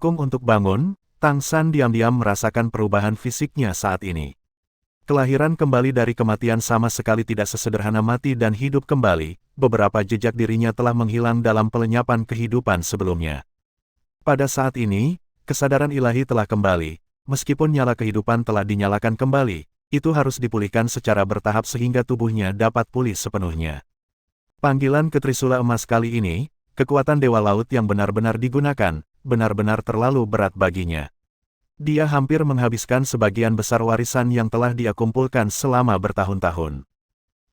Mendukung untuk bangun, Tang San diam-diam merasakan perubahan fisiknya saat ini. Kelahiran kembali dari kematian sama sekali tidak sesederhana mati dan hidup kembali, beberapa jejak dirinya telah menghilang dalam pelenyapan kehidupan sebelumnya. Pada saat ini, kesadaran ilahi telah kembali, meskipun nyala kehidupan telah dinyalakan kembali, itu harus dipulihkan secara bertahap sehingga tubuhnya dapat pulih sepenuhnya. Panggilan ke Trisula Emas kali ini, kekuatan Dewa Laut yang benar-benar digunakan, benar-benar terlalu berat baginya. Dia hampir menghabiskan sebagian besar warisan yang telah dia kumpulkan selama bertahun-tahun.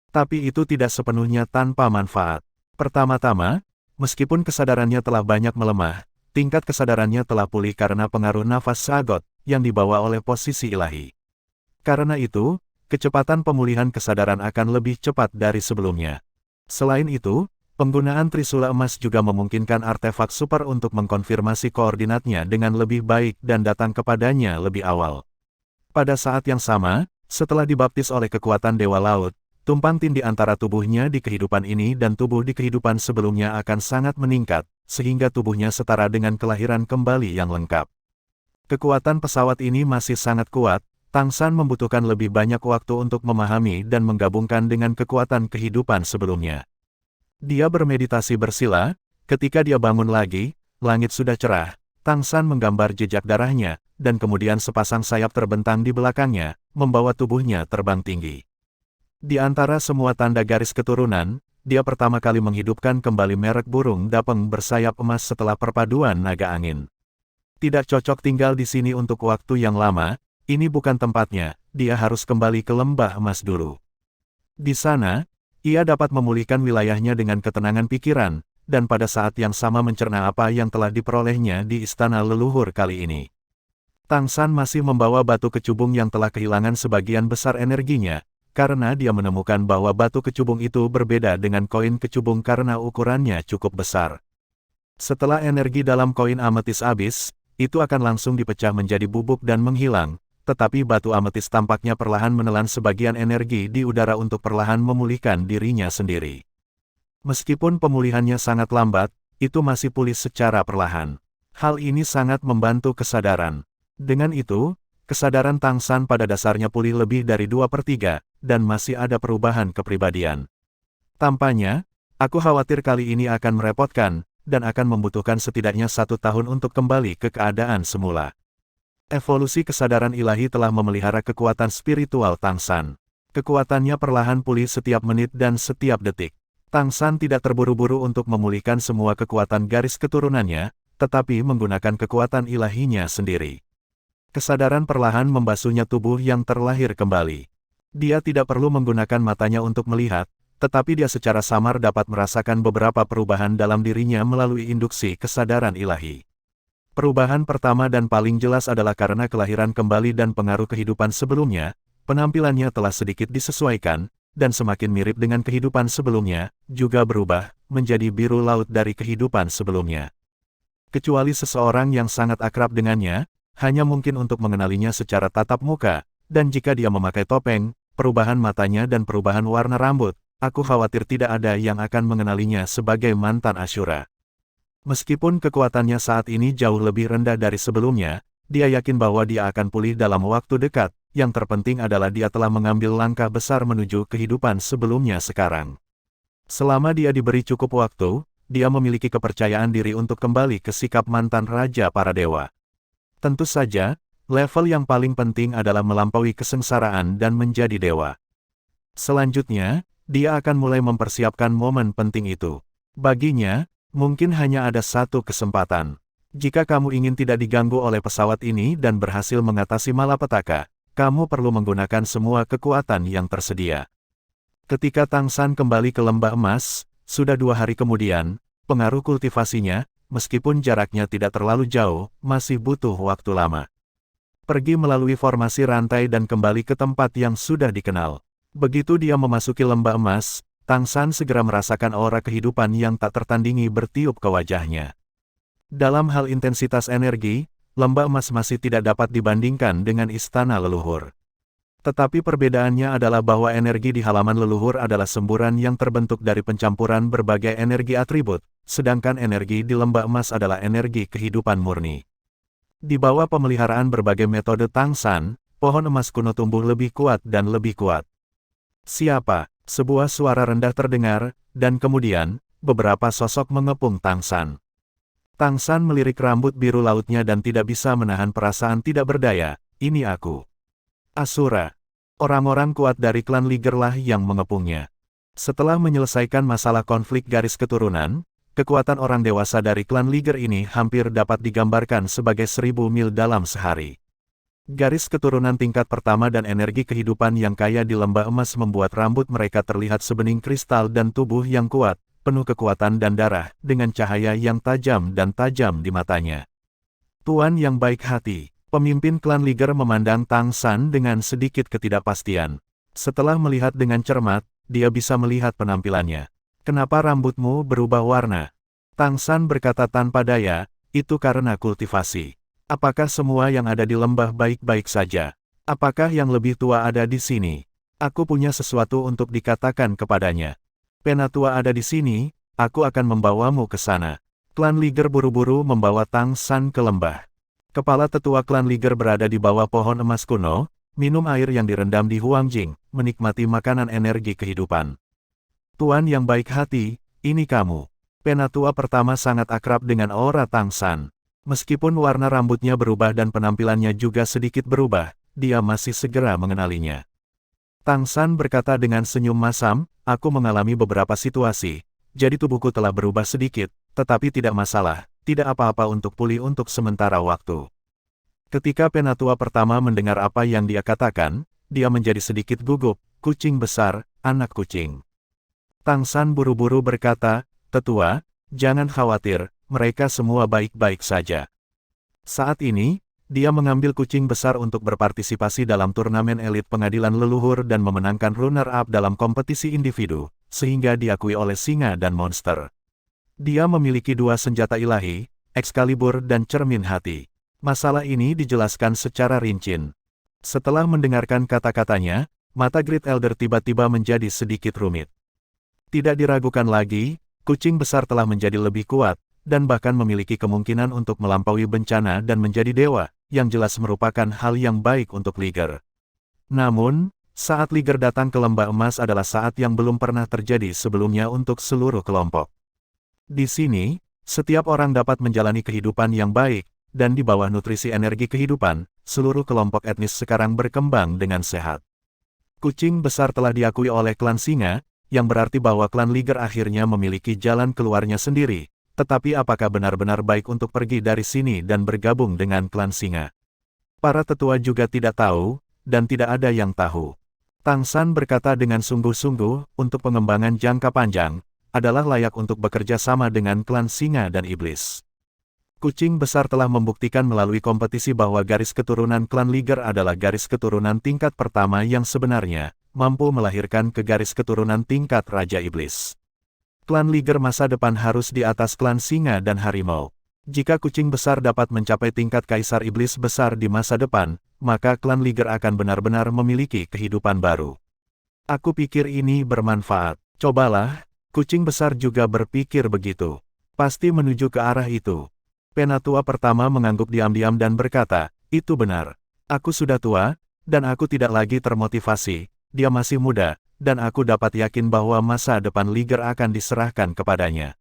Tapi itu tidak sepenuhnya tanpa manfaat. Pertama-tama, meskipun kesadarannya telah banyak melemah, tingkat kesadarannya telah pulih karena pengaruh nafas Sagot yang dibawa oleh posisi ilahi. Karena itu, kecepatan pemulihan kesadaran akan lebih cepat dari sebelumnya. Selain itu, penggunaan Trisula Emas juga memungkinkan artefak super untuk mengkonfirmasi koordinatnya dengan lebih baik dan datang kepadanya lebih awal. Pada saat yang sama, setelah dibaptis oleh kekuatan Dewa Laut, tumpang tindih antara tubuhnya di kehidupan ini dan tubuh di kehidupan sebelumnya akan sangat meningkat, sehingga tubuhnya setara dengan kelahiran kembali yang lengkap. Kekuatan pesawat ini masih sangat kuat, Tang San membutuhkan lebih banyak waktu untuk memahami dan menggabungkan dengan kekuatan kehidupan sebelumnya. Dia bermeditasi bersila, ketika dia bangun lagi, langit sudah cerah, Tang San menggambar jejak darahnya, dan kemudian sepasang sayap terbentang di belakangnya, membawa tubuhnya terbang tinggi. Di antara semua tanda garis keturunan, dia pertama kali menghidupkan kembali merek burung dapeng bersayap emas setelah perpaduan naga angin. Tidak cocok tinggal di sini untuk waktu yang lama, ini bukan tempatnya, dia harus kembali ke lembah emas dulu. Di sana, ia dapat memulihkan wilayahnya dengan ketenangan pikiran, dan pada saat yang sama mencerna apa yang telah diperolehnya di istana leluhur kali ini. Tang San masih membawa batu kecubung yang telah kehilangan sebagian besar energinya, karena dia menemukan bahwa batu kecubung itu berbeda dengan koin kecubung karena ukurannya cukup besar. Setelah energi dalam koin ametis habis, itu akan langsung dipecah menjadi bubuk dan menghilang. Tetapi batu ametis tampaknya perlahan menelan sebagian energi di udara untuk perlahan memulihkan dirinya sendiri. Meskipun pemulihannya sangat lambat, itu masih pulih secara perlahan. Hal ini sangat membantu kesadaran. Dengan itu, kesadaran Tang San pada dasarnya pulih lebih dari 2/3, dan masih ada perubahan kepribadian. Tampaknya, aku khawatir kali ini akan merepotkan, dan akan membutuhkan setidaknya 1 tahun untuk kembali ke keadaan semula. Evolusi kesadaran ilahi telah memelihara kekuatan spiritual Tang San. Kekuatannya perlahan pulih setiap menit dan setiap detik. Tang San tidak terburu-buru untuk memulihkan semua kekuatan garis keturunannya, tetapi menggunakan kekuatan ilahinya sendiri. Kesadaran perlahan membasuhnya tubuh yang terlahir kembali. Dia tidak perlu menggunakan matanya untuk melihat, tetapi dia secara samar dapat merasakan beberapa perubahan dalam dirinya melalui induksi kesadaran ilahi. Perubahan pertama dan paling jelas adalah karena kelahiran kembali dan pengaruh kehidupan sebelumnya, penampilannya telah sedikit disesuaikan, dan semakin mirip dengan kehidupan sebelumnya, juga berubah, menjadi biru laut dari kehidupan sebelumnya. Kecuali seseorang yang sangat akrab dengannya, hanya mungkin untuk mengenalinya secara tatap muka, dan jika dia memakai topeng, perubahan matanya dan perubahan warna rambut, aku khawatir tidak ada yang akan mengenalinya sebagai mantan Ashura. Meskipun kekuatannya saat ini jauh lebih rendah dari sebelumnya, dia yakin bahwa dia akan pulih dalam waktu dekat, yang terpenting adalah dia telah mengambil langkah besar menuju kehidupan sebelumnya sekarang. Selama dia diberi cukup waktu, dia memiliki kepercayaan diri untuk kembali ke sikap mantan Raja para Dewa. Tentu saja, level yang paling penting adalah melampaui kesengsaraan dan menjadi dewa. Selanjutnya, dia akan mulai mempersiapkan momen penting itu. Baginya, mungkin hanya ada satu kesempatan. Jika kamu ingin tidak diganggu oleh pesawat ini dan berhasil mengatasi malapetaka, kamu perlu menggunakan semua kekuatan yang tersedia. Ketika Tang San kembali ke lembah emas, sudah 2 hari kemudian, pengaruh kultivasinya, meskipun jaraknya tidak terlalu jauh, masih butuh waktu lama. Pergi melalui formasi rantai dan kembali ke tempat yang sudah dikenal. Begitu dia memasuki lembah emas, Tang San segera merasakan aura kehidupan yang tak tertandingi bertiup ke wajahnya. Dalam hal intensitas energi, lembah emas masih tidak dapat dibandingkan dengan istana leluhur. Tetapi perbedaannya adalah bahwa energi di halaman leluhur adalah semburan yang terbentuk dari pencampuran berbagai energi atribut, sedangkan energi di lembah emas adalah energi kehidupan murni. Di bawah pemeliharaan berbagai metode Tang San, pohon emas kuno tumbuh lebih kuat dan lebih kuat. Siapa? Sebuah suara rendah terdengar, dan kemudian, beberapa sosok mengepung Tang San. Tang San melirik rambut biru lautnya dan tidak bisa menahan perasaan tidak berdaya. Ini aku. Asura. Orang-orang kuat dari klan Liger lah yang mengepungnya. Setelah menyelesaikan masalah konflik garis keturunan, kekuatan orang dewasa dari klan Liger ini hampir dapat digambarkan sebagai 1000 mil dalam sehari. Garis keturunan tingkat pertama dan energi kehidupan yang kaya di lembah emas membuat rambut mereka terlihat sebening kristal dan tubuh yang kuat, penuh kekuatan dan darah, dengan cahaya yang tajam di matanya. Tuan yang baik hati, pemimpin klan Liger memandang Tang San dengan sedikit ketidakpastian. Setelah melihat dengan cermat, dia bisa melihat penampilannya. Kenapa rambutmu berubah warna? Tang San berkata tanpa daya, itu karena kultivasi. Apakah semua yang ada di lembah baik-baik saja? Apakah yang lebih tua ada di sini? Aku punya sesuatu untuk dikatakan kepadanya. Penatua ada di sini, aku akan membawamu ke sana. Klan Liger buru-buru membawa Tang San ke lembah. Kepala tetua klan Liger berada di bawah pohon emas kuno, minum air yang direndam di Huangjing, menikmati makanan energi kehidupan. Tuan yang baik hati, ini kamu. Penatua pertama sangat akrab dengan aura Tang San. Meskipun warna rambutnya berubah dan penampilannya juga sedikit berubah, dia masih segera mengenalinya. Tang San berkata dengan senyum masam, aku mengalami beberapa situasi, jadi tubuhku telah berubah sedikit, tetapi tidak masalah, tidak apa-apa untuk pulih untuk sementara waktu. Ketika penatua pertama mendengar apa yang dia katakan, dia menjadi sedikit gugup, kucing besar, anak kucing. Tang San buru-buru berkata, tetua, jangan khawatir, mereka semua baik-baik saja. Saat ini, dia mengambil kucing besar untuk berpartisipasi dalam turnamen elit pengadilan leluhur dan memenangkan runner-up dalam kompetisi individu, sehingga diakui oleh singa dan monster. Dia memiliki 2 senjata ilahi, Excalibur dan cermin hati. Masalah ini dijelaskan secara rinci. Setelah mendengarkan kata-katanya, mata Great Elder tiba-tiba menjadi sedikit rumit. Tidak diragukan lagi, kucing besar telah menjadi lebih kuat, dan bahkan memiliki kemungkinan untuk melampaui bencana dan menjadi dewa, yang jelas merupakan hal yang baik untuk Liger. Namun, saat Liger datang ke lembah emas adalah saat yang belum pernah terjadi sebelumnya untuk seluruh kelompok. Di sini, setiap orang dapat menjalani kehidupan yang baik, dan di bawah nutrisi energi kehidupan, seluruh kelompok etnis sekarang berkembang dengan sehat. Kucing besar telah diakui oleh klan singa, yang berarti bahwa klan Liger akhirnya memiliki jalan keluarnya sendiri, tetapi apakah benar-benar baik untuk pergi dari sini dan bergabung dengan klan singa? Para tetua juga tidak tahu, dan tidak ada yang tahu. Tang San berkata dengan sungguh-sungguh, untuk pengembangan jangka panjang, adalah layak untuk bekerja sama dengan klan singa dan iblis. Kucing besar telah membuktikan melalui kompetisi bahwa garis keturunan klan Liger adalah garis keturunan tingkat pertama yang sebenarnya, mampu melahirkan ke garis keturunan tingkat Raja Iblis. Klan Liger masa depan harus di atas klan singa dan harimau. Jika kucing besar dapat mencapai tingkat kaisar iblis besar di masa depan, maka klan Liger akan benar-benar memiliki kehidupan baru. Aku pikir ini bermanfaat. Cobalah, kucing besar juga berpikir begitu. Pasti menuju ke arah itu. Penatua pertama mengangguk diam-diam dan berkata, itu benar. Aku sudah tua, dan aku tidak lagi termotivasi. Dia masih muda, dan aku dapat yakin bahwa masa depan Liger akan diserahkan kepadanya.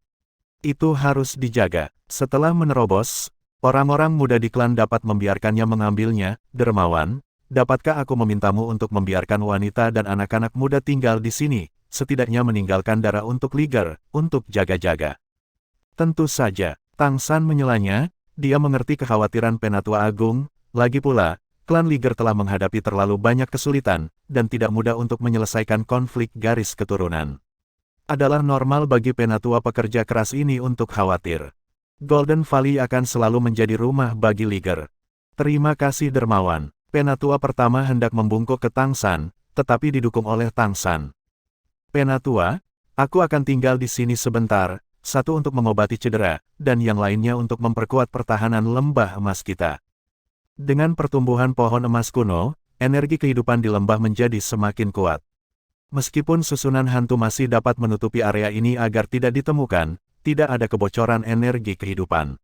Itu harus dijaga. Setelah menerobos, orang-orang muda di klan dapat membiarkannya mengambilnya. Dermawan, dapatkah aku memintamu untuk membiarkan wanita dan anak-anak muda tinggal di sini, setidaknya meninggalkan darah untuk Liger, untuk jaga-jaga? Tentu saja. Tang San menyelanya, dia mengerti kekhawatiran Penatua Agung, lagi pula, klan Liger telah menghadapi terlalu banyak kesulitan, dan tidak mudah untuk menyelesaikan konflik garis keturunan. Adalah normal bagi penatua pekerja keras ini untuk khawatir. Golden Valley akan selalu menjadi rumah bagi Liger. Terima kasih dermawan. Penatua pertama hendak membungkuk ke Tang San, tetapi didukung oleh Tang San. Penatua, aku akan tinggal di sini sebentar, satu untuk mengobati cedera, dan yang lainnya untuk memperkuat pertahanan lembah emas kita. Dengan pertumbuhan pohon emas kuno, energi kehidupan di lembah menjadi semakin kuat. Meskipun susunan hantu masih dapat menutupi area ini agar tidak ditemukan, tidak ada kebocoran energi kehidupan.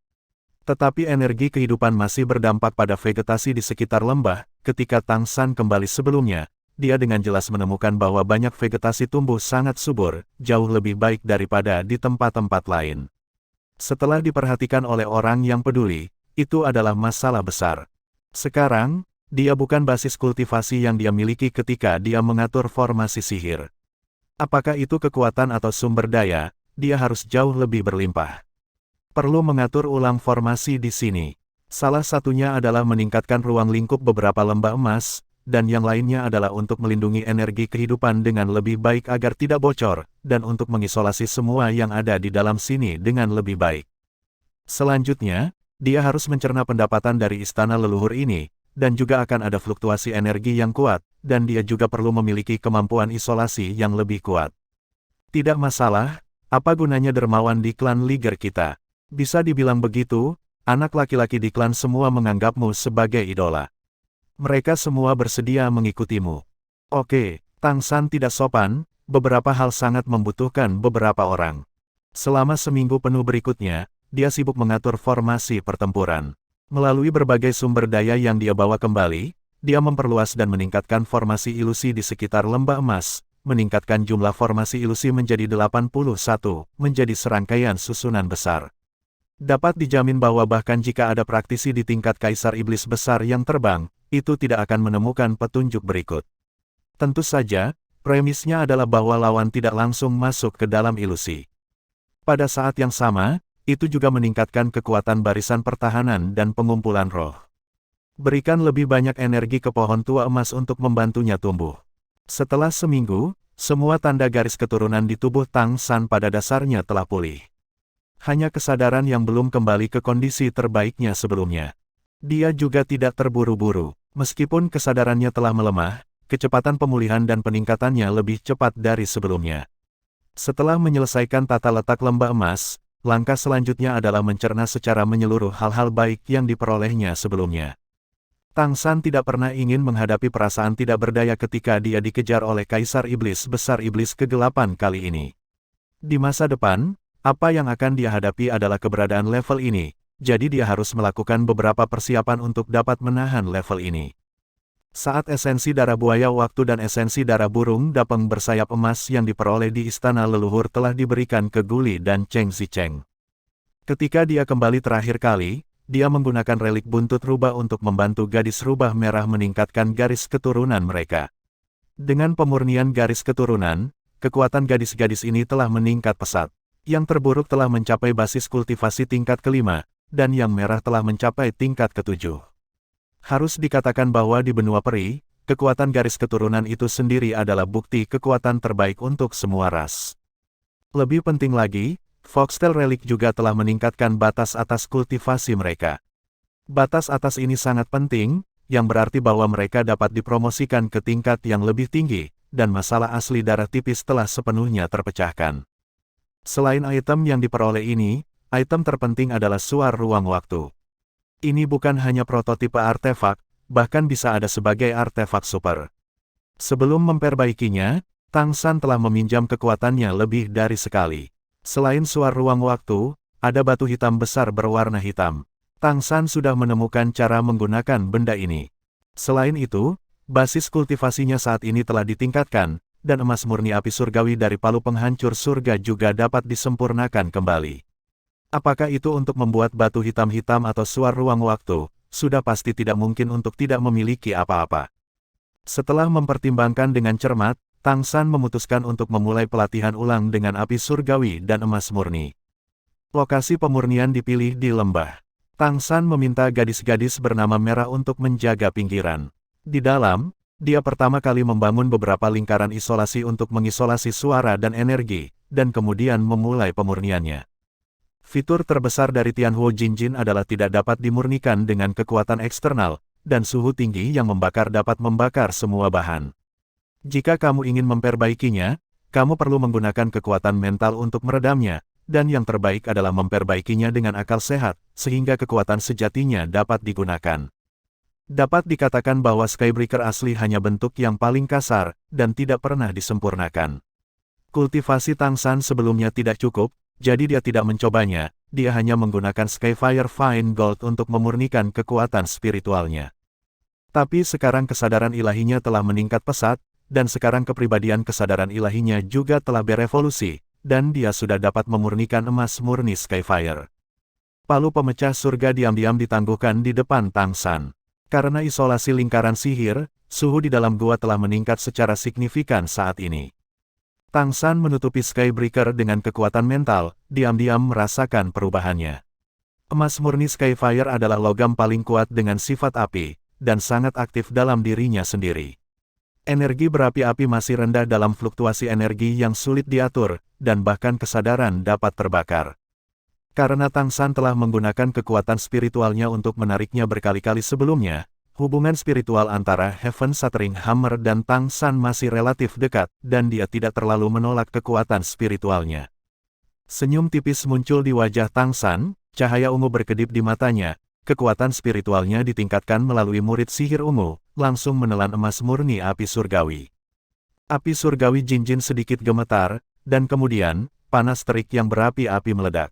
Tetapi energi kehidupan masih berdampak pada vegetasi di sekitar lembah. Ketika Tang San kembali sebelumnya, dia dengan jelas menemukan bahwa banyak vegetasi tumbuh sangat subur, jauh lebih baik daripada di tempat-tempat lain. Setelah diperhatikan oleh orang yang peduli, itu adalah masalah besar. Sekarang, dia bukan basis kultivasi yang dia miliki ketika dia mengatur formasi sihir. Apakah itu kekuatan atau sumber daya, dia harus jauh lebih berlimpah. Perlu mengatur ulang formasi di sini. Salah satunya adalah meningkatkan ruang lingkup beberapa lembah emas, dan yang lainnya adalah untuk melindungi energi kehidupan dengan lebih baik agar tidak bocor, dan untuk mengisolasi semua yang ada di dalam sini dengan lebih baik. Selanjutnya, dia harus mencerna pendapatan dari istana leluhur ini, dan juga akan ada fluktuasi energi yang kuat, dan dia juga perlu memiliki kemampuan isolasi yang lebih kuat. Tidak masalah, apa gunanya dermawan di klan Liger kita? Bisa dibilang begitu, anak laki-laki di klan semua menganggapmu sebagai idola. Mereka semua bersedia mengikutimu. Oke, Tang San tidak sopan, beberapa hal sangat membutuhkan beberapa orang. Selama seminggu penuh berikutnya, dia sibuk mengatur formasi pertempuran. Melalui berbagai sumber daya yang dia bawa kembali, dia memperluas dan meningkatkan formasi ilusi di sekitar lembah emas, meningkatkan jumlah formasi ilusi menjadi 81, menjadi serangkaian susunan besar. Dapat dijamin bahwa bahkan jika ada praktisi di tingkat Kaisar Iblis besar yang terbang, itu tidak akan menemukan petunjuk berikut. Tentu saja, premisnya adalah bahwa lawan tidak langsung masuk ke dalam ilusi. Pada saat yang sama, itu juga meningkatkan kekuatan barisan pertahanan dan pengumpulan roh. Berikan lebih banyak energi ke pohon tua emas untuk membantunya tumbuh. Setelah seminggu, semua tanda garis keturunan di tubuh Tang San pada dasarnya telah pulih. Hanya kesadaran yang belum kembali ke kondisi terbaiknya sebelumnya. Dia juga tidak terburu-buru. Meskipun kesadarannya telah melemah, kecepatan pemulihan dan peningkatannya lebih cepat dari sebelumnya. Setelah menyelesaikan tata letak lembah emas, langkah selanjutnya adalah mencerna secara menyeluruh hal-hal baik yang diperolehnya sebelumnya. Tang San tidak pernah ingin menghadapi perasaan tidak berdaya ketika dia dikejar oleh Kaisar Iblis besar Iblis kegelapan kali ini. Di masa depan, apa yang akan dia hadapi adalah keberadaan level ini, jadi dia harus melakukan beberapa persiapan untuk dapat menahan level ini. Saat esensi darah buaya waktu dan esensi darah burung dapeng bersayap emas yang diperoleh di istana leluhur telah diberikan ke Guli dan Cheng Zicheng. Ketika dia kembali terakhir kali, dia menggunakan relik buntut rubah untuk membantu gadis rubah merah meningkatkan garis keturunan mereka. Dengan pemurnian garis keturunan, kekuatan gadis-gadis ini telah meningkat pesat. Yang terburuk telah mencapai basis kultivasi tingkat kelima, dan yang merah telah mencapai tingkat ketujuh. Harus dikatakan bahwa di benua peri, kekuatan garis keturunan itu sendiri adalah bukti kekuatan terbaik untuk semua ras. Lebih penting lagi, Foxtail Relic juga telah meningkatkan batas atas kultivasi mereka. Batas atas ini sangat penting, yang berarti bahwa mereka dapat dipromosikan ke tingkat yang lebih tinggi, dan masalah asli darah tipis telah sepenuhnya terpecahkan. Selain item yang diperoleh ini, item terpenting adalah suar ruang waktu. Ini bukan hanya prototipe artefak, bahkan bisa ada sebagai artefak super. Sebelum memperbaikinya, Tang San telah meminjam kekuatannya lebih dari sekali. Selain suar ruang waktu, ada batu hitam besar berwarna hitam. Tang San sudah menemukan cara menggunakan benda ini. Selain itu, basis kultivasinya saat ini telah ditingkatkan, dan emas murni api surgawi dari palu penghancur surga juga dapat disempurnakan kembali. Apakah itu untuk membuat batu hitam-hitam atau suar ruang waktu, sudah pasti tidak mungkin untuk tidak memiliki apa-apa. Setelah mempertimbangkan dengan cermat, Tang San memutuskan untuk memulai pelatihan ulang dengan api surgawi dan emas murni. Lokasi pemurnian dipilih di lembah. Tang San meminta gadis-gadis bernama merah untuk menjaga pinggiran. Di dalam, dia pertama kali membangun beberapa lingkaran isolasi untuk mengisolasi suara dan energi, dan kemudian memulai pemurniannya. Fitur terbesar dari Tianhuo Jinjin adalah tidak dapat dimurnikan dengan kekuatan eksternal, dan suhu tinggi yang membakar dapat membakar semua bahan. Jika kamu ingin memperbaikinya, kamu perlu menggunakan kekuatan mental untuk meredamnya, dan yang terbaik adalah memperbaikinya dengan akal sehat, sehingga kekuatan sejatinya dapat digunakan. Dapat dikatakan bahwa Skybreaker asli hanya bentuk yang paling kasar, dan tidak pernah disempurnakan. Kultivasi Tang San sebelumnya tidak cukup, jadi dia tidak mencobanya, dia hanya menggunakan Skyfire Fine Gold untuk memurnikan kekuatan spiritualnya. Tapi sekarang kesadaran ilahinya telah meningkat pesat, dan sekarang kepribadian kesadaran ilahinya juga telah berevolusi, dan dia sudah dapat memurnikan emas murni Skyfire. Palu pemecah surga diam-diam ditangguhkan di depan Tang San. Karena isolasi lingkaran sihir, suhu di dalam gua telah meningkat secara signifikan saat ini. Tang San menutupi Skybreaker dengan kekuatan mental, diam-diam merasakan perubahannya. Emas murni Skyfire adalah logam paling kuat dengan sifat api, dan sangat aktif dalam dirinya sendiri. Energi berapi-api masih rendah dalam fluktuasi energi yang sulit diatur, dan bahkan kesadaran dapat terbakar. Karena Tang San telah menggunakan kekuatan spiritualnya untuk menariknya berkali-kali sebelumnya, hubungan spiritual antara Heaven Shattering Hammer dan Tang San masih relatif dekat, dan dia tidak terlalu menolak kekuatan spiritualnya. Senyum tipis muncul di wajah Tang San, cahaya ungu berkedip di matanya, kekuatan spiritualnya ditingkatkan melalui murid sihir ungu, langsung menelan emas murni api surgawi. Api surgawi Jinjin sedikit gemetar, dan kemudian, panas terik yang berapi-api meledak.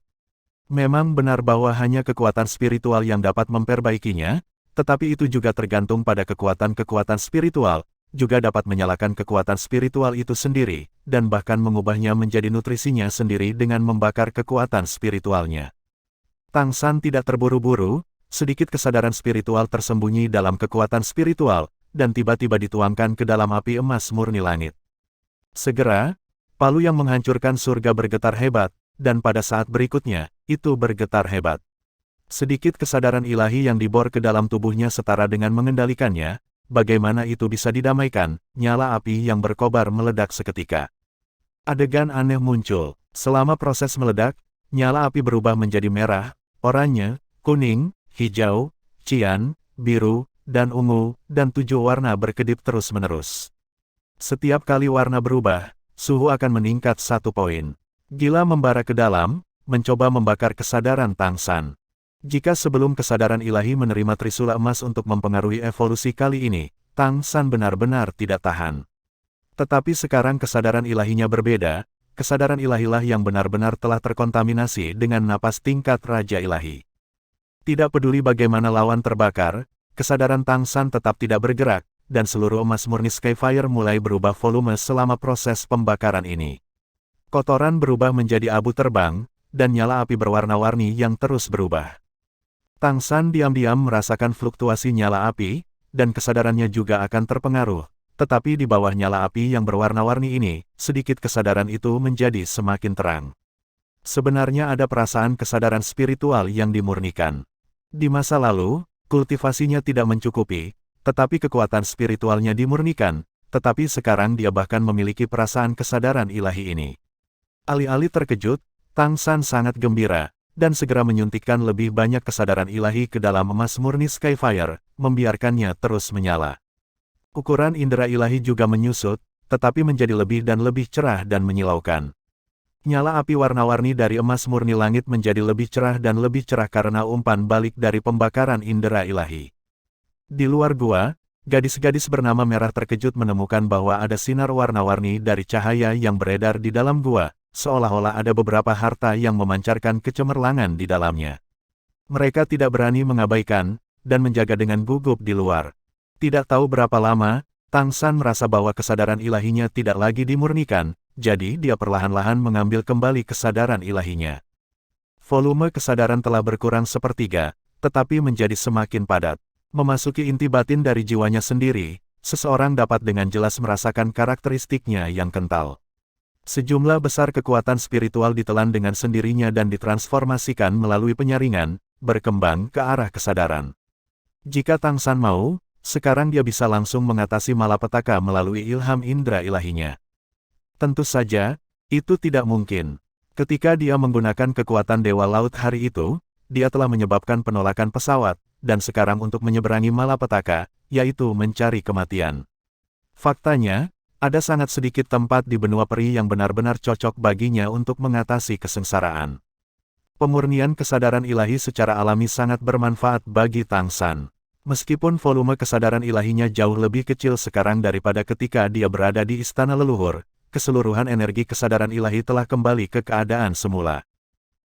Memang benar bahwa hanya kekuatan spiritual yang dapat memperbaikinya, tetapi itu juga tergantung pada kekuatan-kekuatan spiritual, juga dapat menyalakan kekuatan spiritual itu sendiri, dan bahkan mengubahnya menjadi nutrisinya sendiri dengan membakar kekuatan spiritualnya. Tang San tidak terburu-buru, sedikit kesadaran spiritual tersembunyi dalam kekuatan spiritual, dan tiba-tiba dituangkan ke dalam api emas murni langit. Segera, palu yang menghancurkan surga bergetar hebat, dan pada saat berikutnya, itu bergetar hebat. Sedikit kesadaran ilahi yang dibor ke dalam tubuhnya setara dengan mengendalikannya, bagaimana itu bisa didamaikan, nyala api yang berkobar meledak seketika. Adegan aneh muncul, selama proses meledak, nyala api berubah menjadi merah, oranye, kuning, hijau, cian, biru, dan ungu, dan 7 warna berkedip terus-menerus. Setiap kali warna berubah, suhu akan meningkat 1 poin. Gila membara ke dalam, mencoba membakar kesadaran Tang San. Jika sebelum kesadaran ilahi menerima trisula emas untuk mempengaruhi evolusi kali ini, Tang San benar-benar tidak tahan. Tetapi sekarang kesadaran ilahinya berbeda, kesadaran ilahilah yang benar-benar telah terkontaminasi dengan napas tingkat Raja Ilahi. Tidak peduli bagaimana lawan terbakar, kesadaran Tang San tetap tidak bergerak, dan seluruh emas murni Skyfire mulai berubah volume selama proses pembakaran ini. Kotoran berubah menjadi abu terbang, dan nyala api berwarna-warni yang terus berubah. Tang San diam-diam merasakan fluktuasi nyala api, dan kesadarannya juga akan terpengaruh, tetapi di bawah nyala api yang berwarna-warni ini, sedikit kesadaran itu menjadi semakin terang. Sebenarnya ada perasaan kesadaran spiritual yang dimurnikan. Di masa lalu, kultivasinya tidak mencukupi, tetapi kekuatan spiritualnya dimurnikan, tetapi sekarang dia bahkan memiliki perasaan kesadaran ilahi ini. Alih-alih terkejut, Tang San sangat gembira, dan segera menyuntikkan lebih banyak kesadaran ilahi ke dalam emas murni Skyfire, membiarkannya terus menyala. Ukuran indera ilahi juga menyusut, tetapi menjadi lebih dan lebih cerah dan menyilaukan. Nyala api warna-warni dari emas murni langit menjadi lebih cerah dan lebih cerah karena umpan balik dari pembakaran indera ilahi. Di luar gua, gadis-gadis bernama Merah terkejut menemukan bahwa ada sinar warna-warni dari cahaya yang beredar di dalam gua, seolah-olah ada beberapa harta yang memancarkan kecemerlangan di dalamnya. Mereka tidak berani mengabaikan, dan menjaga dengan gugup di luar. Tidak tahu berapa lama, Tang San merasa bahwa kesadaran ilahinya tidak lagi dimurnikan, jadi dia perlahan-lahan mengambil kembali kesadaran ilahinya. Volume kesadaran telah berkurang sepertiga, tetapi menjadi semakin padat. Memasuki inti batin dari jiwanya sendiri, seseorang dapat dengan jelas merasakan karakteristiknya yang kental. Sejumlah besar kekuatan spiritual ditelan dengan sendirinya dan ditransformasikan melalui penyaringan, berkembang ke arah kesadaran. Jika Tang San mau, sekarang dia bisa langsung mengatasi malapetaka melalui ilham indera ilahinya. Tentu saja, itu tidak mungkin. Ketika dia menggunakan kekuatan Dewa Laut hari itu, dia telah menyebabkan penolakan pesawat, dan sekarang untuk menyeberangi malapetaka, yaitu mencari kematian. Faktanya, ada sangat sedikit tempat di benua peri yang benar-benar cocok baginya untuk mengatasi kesengsaraan. Pemurnian kesadaran ilahi secara alami sangat bermanfaat bagi Tang San. Meskipun volume kesadaran ilahinya jauh lebih kecil sekarang daripada ketika dia berada di istana leluhur, keseluruhan energi kesadaran ilahi telah kembali ke keadaan semula.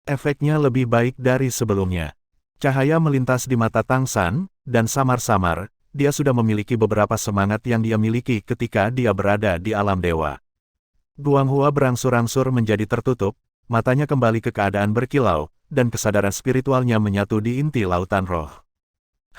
Efeknya lebih baik dari sebelumnya. Cahaya melintas di mata Tang San, dan samar-samar, dia sudah memiliki beberapa semangat yang dia miliki ketika dia berada di alam dewa. Guanghua berangsur-angsur menjadi tertutup, matanya kembali ke keadaan berkilau, dan kesadaran spiritualnya menyatu di inti lautan roh.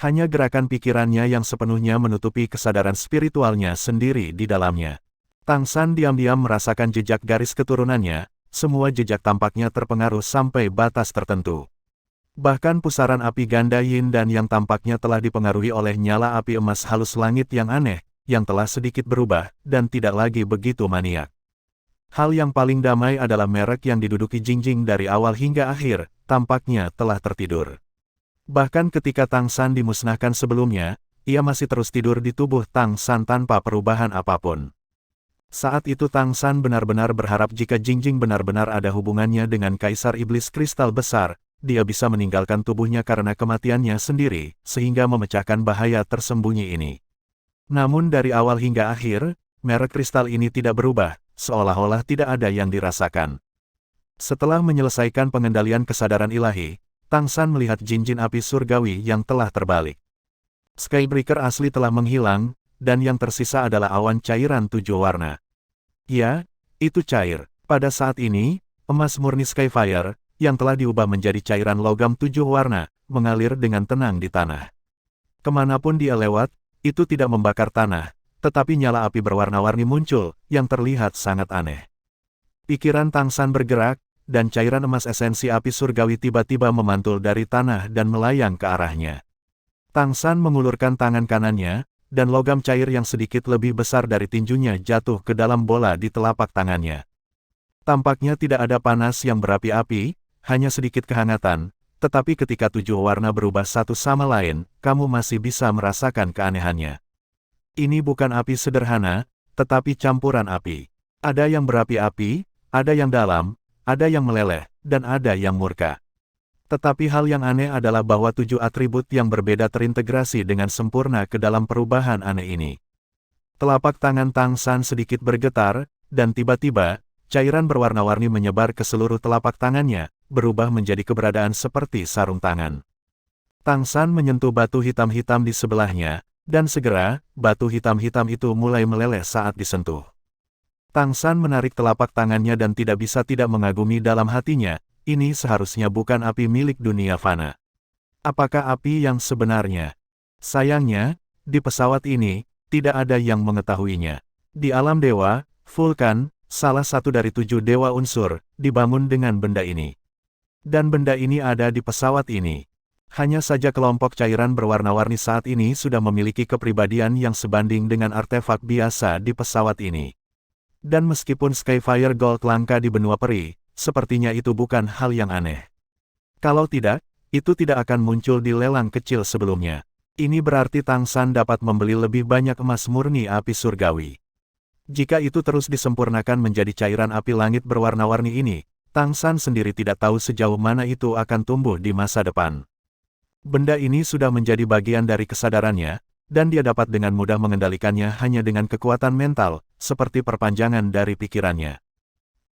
Hanya gerakan pikirannya yang sepenuhnya menutupi kesadaran spiritualnya sendiri di dalamnya. Tang San diam-diam merasakan jejak garis keturunannya, semua jejak tampaknya terpengaruh sampai batas tertentu. Bahkan pusaran api ganda yin dan yang tampaknya telah dipengaruhi oleh nyala api emas halus langit yang aneh, yang telah sedikit berubah, dan tidak lagi begitu maniak. Hal yang paling damai adalah merek yang diduduki Jingjing dari awal hingga akhir, tampaknya telah tertidur. Bahkan ketika Tang San dimusnahkan sebelumnya, ia masih terus tidur di tubuh Tang San tanpa perubahan apapun. Saat itu Tang San benar-benar berharap jika Jingjing benar-benar ada hubungannya dengan Kaisar Iblis Kristal Besar, dia bisa meninggalkan tubuhnya karena kematiannya sendiri, sehingga memecahkan bahaya tersembunyi ini. Namun dari awal hingga akhir, merek kristal ini tidak berubah, seolah-olah tidak ada yang dirasakan. Setelah menyelesaikan pengendalian kesadaran ilahi, Tang San melihat Jinjin api surgawi yang telah terbalik. Skybreaker asli telah menghilang, dan yang tersisa adalah awan cairan 7 warna. Ya, itu cair. Pada saat ini, emas murni Skyfire, yang telah diubah menjadi cairan logam 7 warna, mengalir dengan tenang di tanah. Kemanapun dia lewat, itu tidak membakar tanah, tetapi nyala api berwarna-warni muncul, yang terlihat sangat aneh. Pikiran Tang San bergerak, dan cairan emas esensi api surgawi tiba-tiba memantul dari tanah dan melayang ke arahnya. Tang San mengulurkan tangan kanannya, dan logam cair yang sedikit lebih besar dari tinjunya jatuh ke dalam bola di telapak tangannya. Tampaknya tidak ada panas yang berapi-api, hanya sedikit kehangatan, tetapi ketika 7 warna berubah satu sama lain, kamu masih bisa merasakan keanehannya. Ini bukan api sederhana, tetapi campuran api. Ada yang berapi-api, ada yang dalam, ada yang meleleh, dan ada yang murka. Tetapi hal yang aneh adalah bahwa 7 atribut yang berbeda terintegrasi dengan sempurna ke dalam perubahan aneh ini. Telapak tangan Tang San sedikit bergetar, dan tiba-tiba, cairan berwarna-warni menyebar ke seluruh telapak tangannya, berubah menjadi keberadaan seperti sarung tangan. Tang San menyentuh batu hitam-hitam di sebelahnya, dan segera, batu hitam-hitam itu mulai meleleh saat disentuh. Tang San menarik telapak tangannya dan tidak bisa tidak mengagumi dalam hatinya, ini seharusnya bukan api milik dunia fana. Apakah api yang sebenarnya? Sayangnya, di pesawat ini, tidak ada yang mengetahuinya. Di alam dewa, Vulkan, salah satu dari 7 dewa unsur, dibangun dengan benda ini. Dan benda ini ada di pesawat ini. Hanya saja kelompok cairan berwarna-warni saat ini sudah memiliki kepribadian yang sebanding dengan artefak biasa di pesawat ini. Dan meskipun Skyfire Gold langka di benua peri, sepertinya itu bukan hal yang aneh. Kalau tidak, itu tidak akan muncul di lelang kecil sebelumnya. Ini berarti Tang San dapat membeli lebih banyak emas murni api surgawi. Jika itu terus disempurnakan menjadi cairan api langit berwarna-warni ini, Tang San sendiri tidak tahu sejauh mana itu akan tumbuh di masa depan. Benda ini sudah menjadi bagian dari kesadarannya, dan dia dapat dengan mudah mengendalikannya hanya dengan kekuatan mental, seperti perpanjangan dari pikirannya.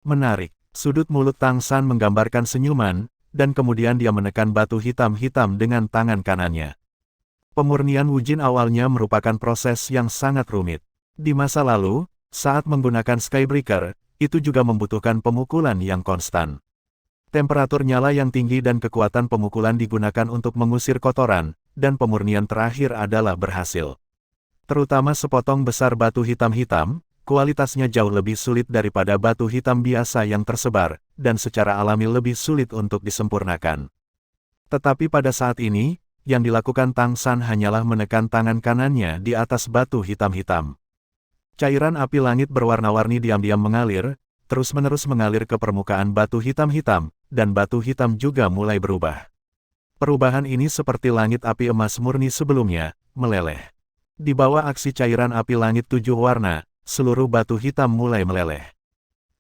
Menarik. Sudut mulut Tang San menggambarkan senyuman, dan kemudian dia menekan batu hitam-hitam dengan tangan kanannya. Pemurnian Wujin awalnya merupakan proses yang sangat rumit. Di masa lalu, saat menggunakan Skybreaker, itu juga membutuhkan pemukulan yang konstan. Temperatur nyala yang tinggi dan kekuatan pemukulan digunakan untuk mengusir kotoran, dan pemurnian terakhir adalah berhasil. Terutama sepotong besar batu hitam-hitam, kualitasnya jauh lebih sulit daripada batu hitam biasa yang tersebar, dan secara alami lebih sulit untuk disempurnakan. Tetapi pada saat ini, yang dilakukan Tang San hanyalah menekan tangan kanannya di atas batu hitam-hitam. Cairan api langit berwarna-warni diam-diam mengalir, terus-menerus mengalir ke permukaan batu hitam-hitam, dan batu hitam juga mulai berubah. Perubahan ini seperti langit api emas murni sebelumnya, meleleh. Di bawah aksi cairan api langit 7 warna, seluruh batu hitam mulai meleleh.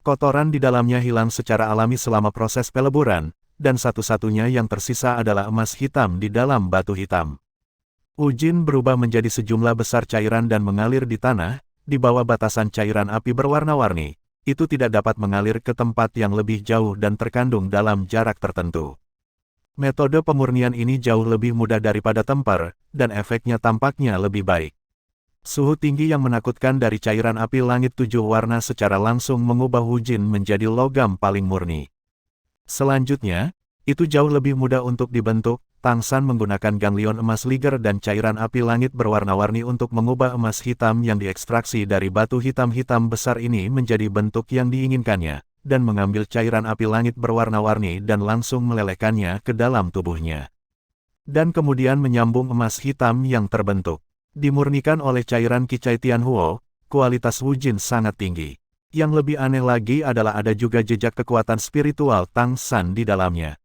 Kotoran di dalamnya hilang secara alami selama proses peleburan, dan satu-satunya yang tersisa adalah emas hitam di dalam batu hitam. Wujin berubah menjadi sejumlah besar cairan dan mengalir di tanah, di bawah batasan cairan api berwarna-warni, itu tidak dapat mengalir ke tempat yang lebih jauh dan terkandung dalam jarak tertentu. Metode pemurnian ini jauh lebih mudah daripada temper, dan efeknya tampaknya lebih baik. Suhu tinggi yang menakutkan dari cairan api langit 7 warna secara langsung mengubah Wujin menjadi logam paling murni. Selanjutnya, itu jauh lebih mudah untuk dibentuk. Tang San menggunakan ganglion emas liger dan cairan api langit berwarna-warni untuk mengubah emas hitam yang diekstraksi dari batu hitam-hitam besar ini menjadi bentuk yang diinginkannya, dan mengambil cairan api langit berwarna-warni dan langsung melelehkannya ke dalam tubuhnya. Dan kemudian menyambung emas hitam yang terbentuk. Dimurnikan oleh cairan Qicai Tianhuo, kualitas Wujin sangat tinggi. Yang lebih aneh lagi adalah ada juga jejak kekuatan spiritual Tang San di dalamnya.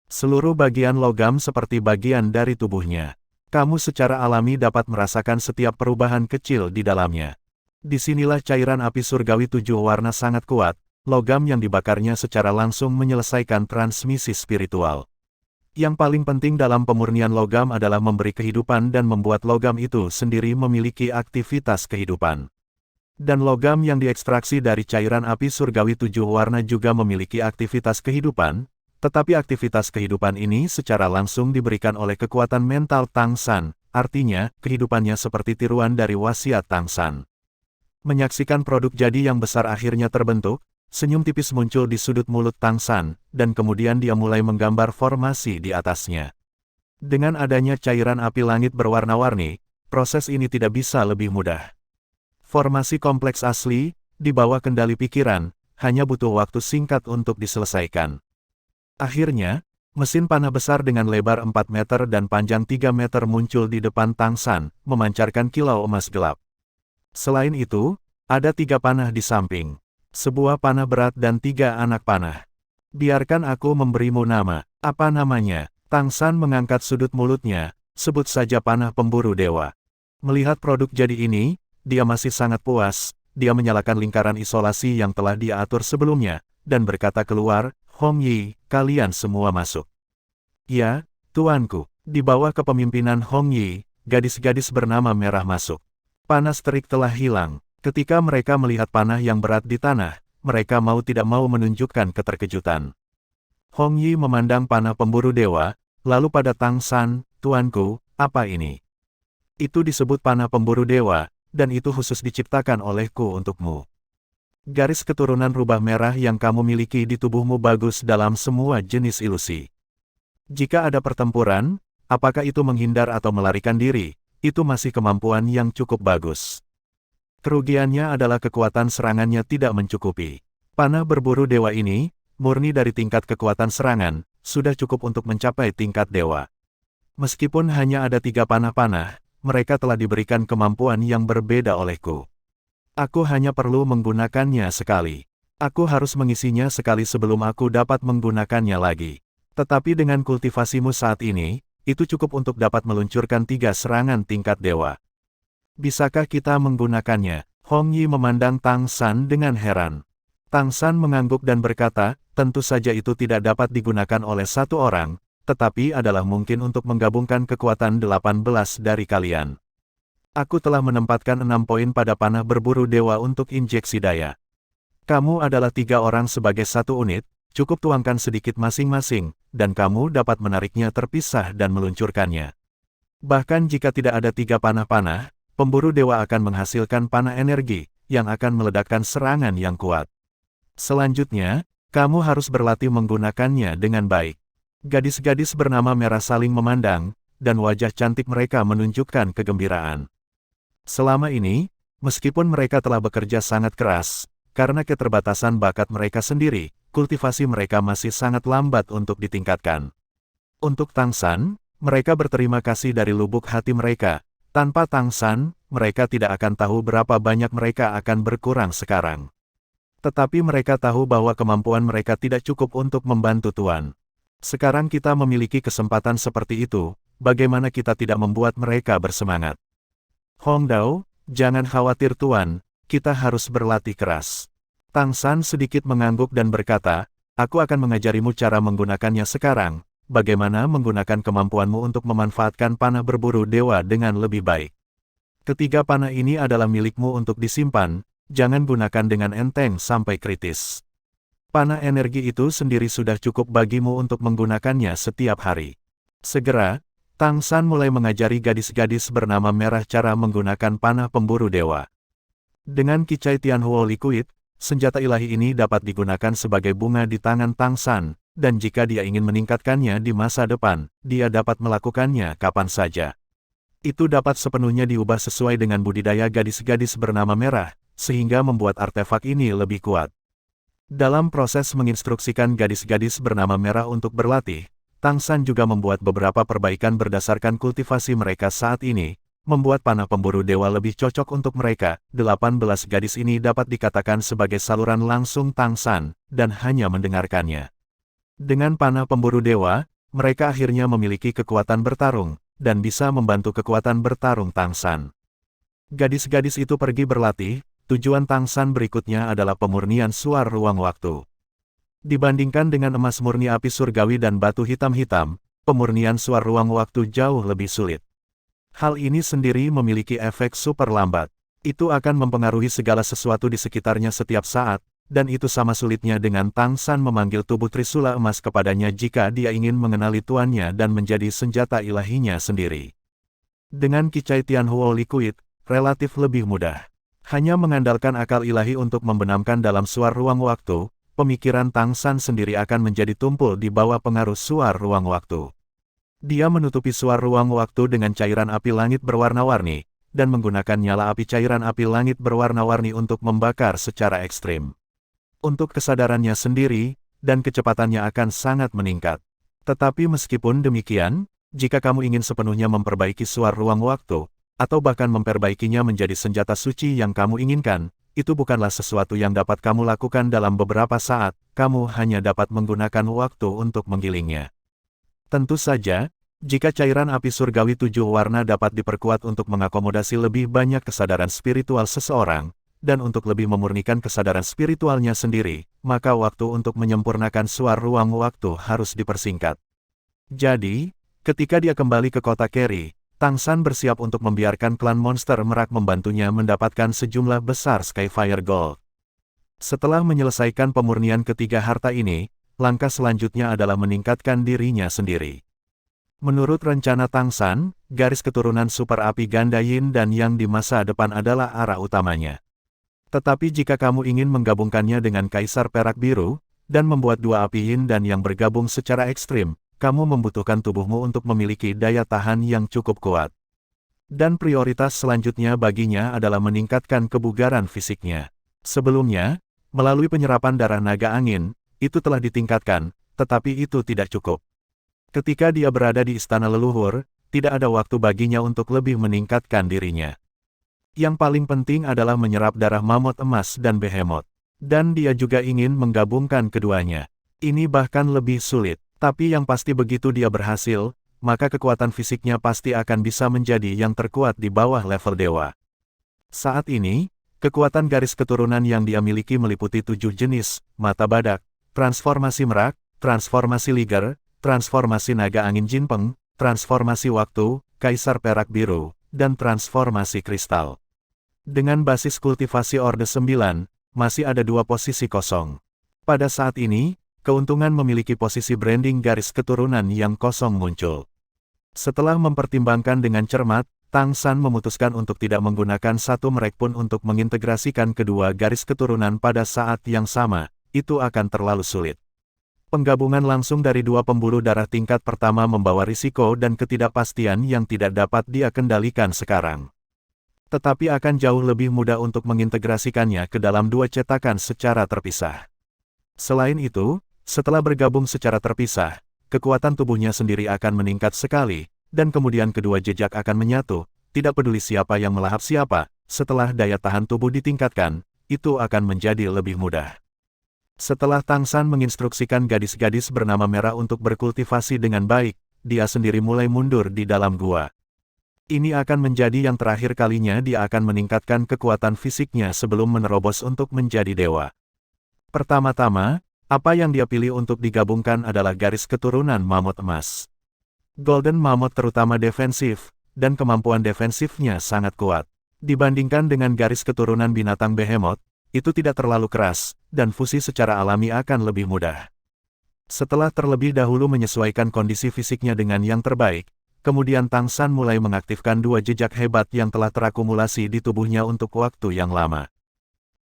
Seluruh bagian logam seperti bagian dari tubuhnya. Kamu secara alami dapat merasakan setiap perubahan kecil di dalamnya. Disinilah cairan api surgawi 7 warna sangat kuat, logam yang dibakarnya secara langsung menyelesaikan transmisi spiritual. Yang paling penting dalam pemurnian logam adalah memberi kehidupan dan membuat logam itu sendiri memiliki aktivitas kehidupan. Dan logam yang diekstraksi dari cairan api surgawi 7 warna juga memiliki aktivitas kehidupan, tetapi aktivitas kehidupan ini secara langsung diberikan oleh kekuatan mental Tang San, artinya, kehidupannya seperti tiruan dari wasiat Tang San. Menyaksikan produk jadi yang besar akhirnya terbentuk, senyum tipis muncul di sudut mulut Tang San, dan kemudian dia mulai menggambar formasi di atasnya. Dengan adanya cairan api langit berwarna-warni, proses ini tidak bisa lebih mudah. Formasi kompleks asli, di bawah kendali pikiran, hanya butuh waktu singkat untuk diselesaikan. Akhirnya, mesin panah besar dengan lebar 4 meter dan panjang 3 meter muncul di depan Tang San, memancarkan kilau emas gelap. Selain itu, ada 3 panah di samping. Sebuah panah berat dan 3 anak panah. Biarkan aku memberimu nama. Apa namanya? Tang San mengangkat sudut mulutnya, sebut saja panah pemburu dewa. Melihat produk jadi ini, dia masih sangat puas. Dia menyalakan lingkaran isolasi yang telah dia atur sebelumnya, dan berkata keluar, Hong Yi, kalian semua masuk. Ya, tuanku. Di bawah kepemimpinan Hong Yi, gadis-gadis bernama merah masuk. Panas terik telah hilang. Ketika mereka melihat panah yang berat di tanah, mereka mau tidak mau menunjukkan keterkejutan. Hong Yi memandang panah pemburu dewa, lalu pada Tang San, tuanku, apa ini? Itu disebut panah pemburu dewa, dan itu khusus diciptakan olehku untukmu. Garis keturunan rubah merah yang kamu miliki di tubuhmu bagus dalam semua jenis ilusi. Jika ada pertempuran, apakah itu menghindar atau melarikan diri, itu masih kemampuan yang cukup bagus. Kerugiannya adalah kekuatan serangannya tidak mencukupi. Panah berburu dewa ini, murni dari tingkat kekuatan serangan, sudah cukup untuk mencapai tingkat dewa. Meskipun hanya ada 3 panah-panah, mereka telah diberikan kemampuan yang berbeda olehku. Aku hanya perlu menggunakannya sekali. Aku harus mengisinya sekali sebelum aku dapat menggunakannya lagi. Tetapi dengan kultivasimu saat ini, itu cukup untuk dapat meluncurkan 3 serangan tingkat dewa. Bisakah kita menggunakannya? Hong Yi memandang Tang San dengan heran. Tang San mengangguk dan berkata, tentu saja itu tidak dapat digunakan oleh satu orang, tetapi adalah mungkin untuk menggabungkan kekuatan 18 dari kalian. Aku telah menempatkan 6 poin pada panah berburu dewa untuk injeksi daya. Kamu adalah 3 orang sebagai satu unit, cukup tuangkan sedikit masing-masing, dan kamu dapat menariknya terpisah dan meluncurkannya. Bahkan jika tidak ada 3 panah-panah, pemburu dewa akan menghasilkan panah energi, yang akan meledakkan serangan yang kuat. Selanjutnya, kamu harus berlatih menggunakannya dengan baik. Gadis-gadis bernama merah saling memandang, dan wajah cantik mereka menunjukkan kegembiraan. Selama ini, meskipun mereka telah bekerja sangat keras, karena keterbatasan bakat mereka sendiri, kultivasi mereka masih sangat lambat untuk ditingkatkan. Untuk Tang San, mereka berterima kasih dari lubuk hati mereka. Tanpa Tang San, mereka tidak akan tahu berapa banyak mereka akan berkurang sekarang. Tetapi mereka tahu bahwa kemampuan mereka tidak cukup untuk membantu Tuan. Sekarang kita memiliki kesempatan seperti itu, bagaimana kita tidak membuat mereka bersemangat? Hong Dao, jangan khawatir Tuan, kita harus berlatih keras. Tang San sedikit mengangguk dan berkata, aku akan mengajarimu cara menggunakannya sekarang, bagaimana menggunakan kemampuanmu untuk memanfaatkan panah berburu dewa dengan lebih baik. Ketiga panah ini adalah milikmu untuk disimpan, jangan gunakan dengan enteng sampai kritis. Panah energi itu sendiri sudah cukup bagimu untuk menggunakannya setiap hari. Segera, Tang San mulai mengajari gadis-gadis bernama Merah cara menggunakan panah pemburu dewa. Dengan Kicai Tianhuo Liquid, senjata ilahi ini dapat digunakan sebagai bunga di tangan Tang San, dan jika dia ingin meningkatkannya di masa depan, dia dapat melakukannya kapan saja. Itu dapat sepenuhnya diubah sesuai dengan budidaya gadis-gadis bernama Merah, sehingga membuat artefak ini lebih kuat. Dalam proses menginstruksikan gadis-gadis bernama Merah untuk berlatih, Tang San juga membuat beberapa perbaikan berdasarkan kultivasi mereka saat ini, membuat panah pemburu dewa lebih cocok untuk mereka. 18 gadis ini dapat dikatakan sebagai saluran langsung Tang San, dan hanya mendengarkannya. Dengan panah pemburu dewa, mereka akhirnya memiliki kekuatan bertarung, dan bisa membantu kekuatan bertarung Tang San. Gadis-gadis itu pergi berlatih, tujuan Tang San berikutnya adalah pemurnian suar ruang waktu. Dibandingkan dengan emas murni api surgawi dan batu hitam-hitam, pemurnian suar ruang waktu jauh lebih sulit. Hal ini sendiri memiliki efek super lambat. Itu akan mempengaruhi segala sesuatu di sekitarnya setiap saat, dan itu sama sulitnya dengan Tang San memanggil tubuh Trisula emas kepadanya jika dia ingin mengenali tuannya dan menjadi senjata ilahinya sendiri. Dengan Kicai Tianhuo Liquid, relatif lebih mudah. Hanya mengandalkan akal ilahi untuk membenamkan dalam suar ruang waktu, pemikiran Tang San sendiri akan menjadi tumpul di bawah pengaruh suar ruang waktu. Dia menutupi suar ruang waktu dengan cairan api langit berwarna-warni, dan menggunakan nyala api cairan api langit berwarna-warni untuk membakar secara ekstrim. Untuk kesadarannya sendiri, dan kecepatannya akan sangat meningkat. Tetapi meskipun demikian, jika kamu ingin sepenuhnya memperbaiki suar ruang waktu, atau bahkan memperbaikinya menjadi senjata suci yang kamu inginkan, itu bukanlah sesuatu yang dapat kamu lakukan dalam beberapa saat, kamu hanya dapat menggunakan waktu untuk menggilingnya. Tentu saja, jika cairan api surgawi 7 warna dapat diperkuat untuk mengakomodasi lebih banyak kesadaran spiritual seseorang, dan untuk lebih memurnikan kesadaran spiritualnya sendiri, maka waktu untuk menyempurnakan suar ruang waktu harus dipersingkat. Jadi, ketika dia kembali ke kota Keri, Tang San bersiap untuk membiarkan klan monster merak membantunya mendapatkan sejumlah besar Skyfire Gold. Setelah menyelesaikan pemurnian ketiga harta ini, langkah selanjutnya adalah meningkatkan dirinya sendiri. Menurut rencana Tang San, garis keturunan super api ganda yin dan yang di masa depan adalah arah utamanya. Tetapi jika kamu ingin menggabungkannya dengan Kaisar Perak Biru, dan membuat dua api yin dan yang bergabung secara ekstrim, kamu membutuhkan tubuhmu untuk memiliki daya tahan yang cukup kuat. Dan prioritas selanjutnya baginya adalah meningkatkan kebugaran fisiknya. Sebelumnya, melalui penyerapan darah naga angin, itu telah ditingkatkan, tetapi itu tidak cukup. Ketika dia berada di istana leluhur, tidak ada waktu baginya untuk lebih meningkatkan dirinya. Yang paling penting adalah menyerap darah mamut emas dan behemoth. Dan dia juga ingin menggabungkan keduanya. Ini bahkan lebih sulit. Tapi yang pasti begitu dia berhasil, maka kekuatan fisiknya pasti akan bisa menjadi yang terkuat di bawah level dewa. Saat ini, kekuatan garis keturunan yang dia miliki meliputi 7 jenis, mata badak, transformasi merak, transformasi liger, transformasi naga angin jinpeng, transformasi waktu, kaisar perak biru, dan transformasi kristal. Dengan basis kultivasi Orde 9, masih ada 2 posisi kosong. Pada saat ini, keuntungan memiliki posisi branding garis keturunan yang kosong muncul. Setelah mempertimbangkan dengan cermat, Tang San memutuskan untuk tidak menggunakan satu merek pun untuk mengintegrasikan kedua garis keturunan pada saat yang sama, itu akan terlalu sulit. Penggabungan langsung dari 2 pembuluh darah tingkat pertama membawa risiko dan ketidakpastian yang tidak dapat dia kendalikan sekarang. Tetapi akan jauh lebih mudah untuk mengintegrasikannya ke dalam 2 cetakan secara terpisah. Selain itu, setelah bergabung secara terpisah, kekuatan tubuhnya sendiri akan meningkat sekali, dan kemudian kedua jejak akan menyatu, tidak peduli siapa yang melahap siapa, setelah daya tahan tubuh ditingkatkan, itu akan menjadi lebih mudah. Setelah Tang San menginstruksikan gadis-gadis bernama Merah untuk berkultivasi dengan baik, dia sendiri mulai mundur di dalam gua. Ini akan menjadi yang terakhir kalinya dia akan meningkatkan kekuatan fisiknya sebelum menerobos untuk menjadi dewa. Pertama-tama, apa yang dia pilih untuk digabungkan adalah garis keturunan mamut emas. Golden Mammoth terutama defensif, dan kemampuan defensifnya sangat kuat. Dibandingkan dengan garis keturunan binatang behemoth, itu tidak terlalu keras, dan fusi secara alami akan lebih mudah. Setelah terlebih dahulu menyesuaikan kondisi fisiknya dengan yang terbaik, kemudian Tang San mulai mengaktifkan dua jejak hebat yang telah terakumulasi di tubuhnya untuk waktu yang lama.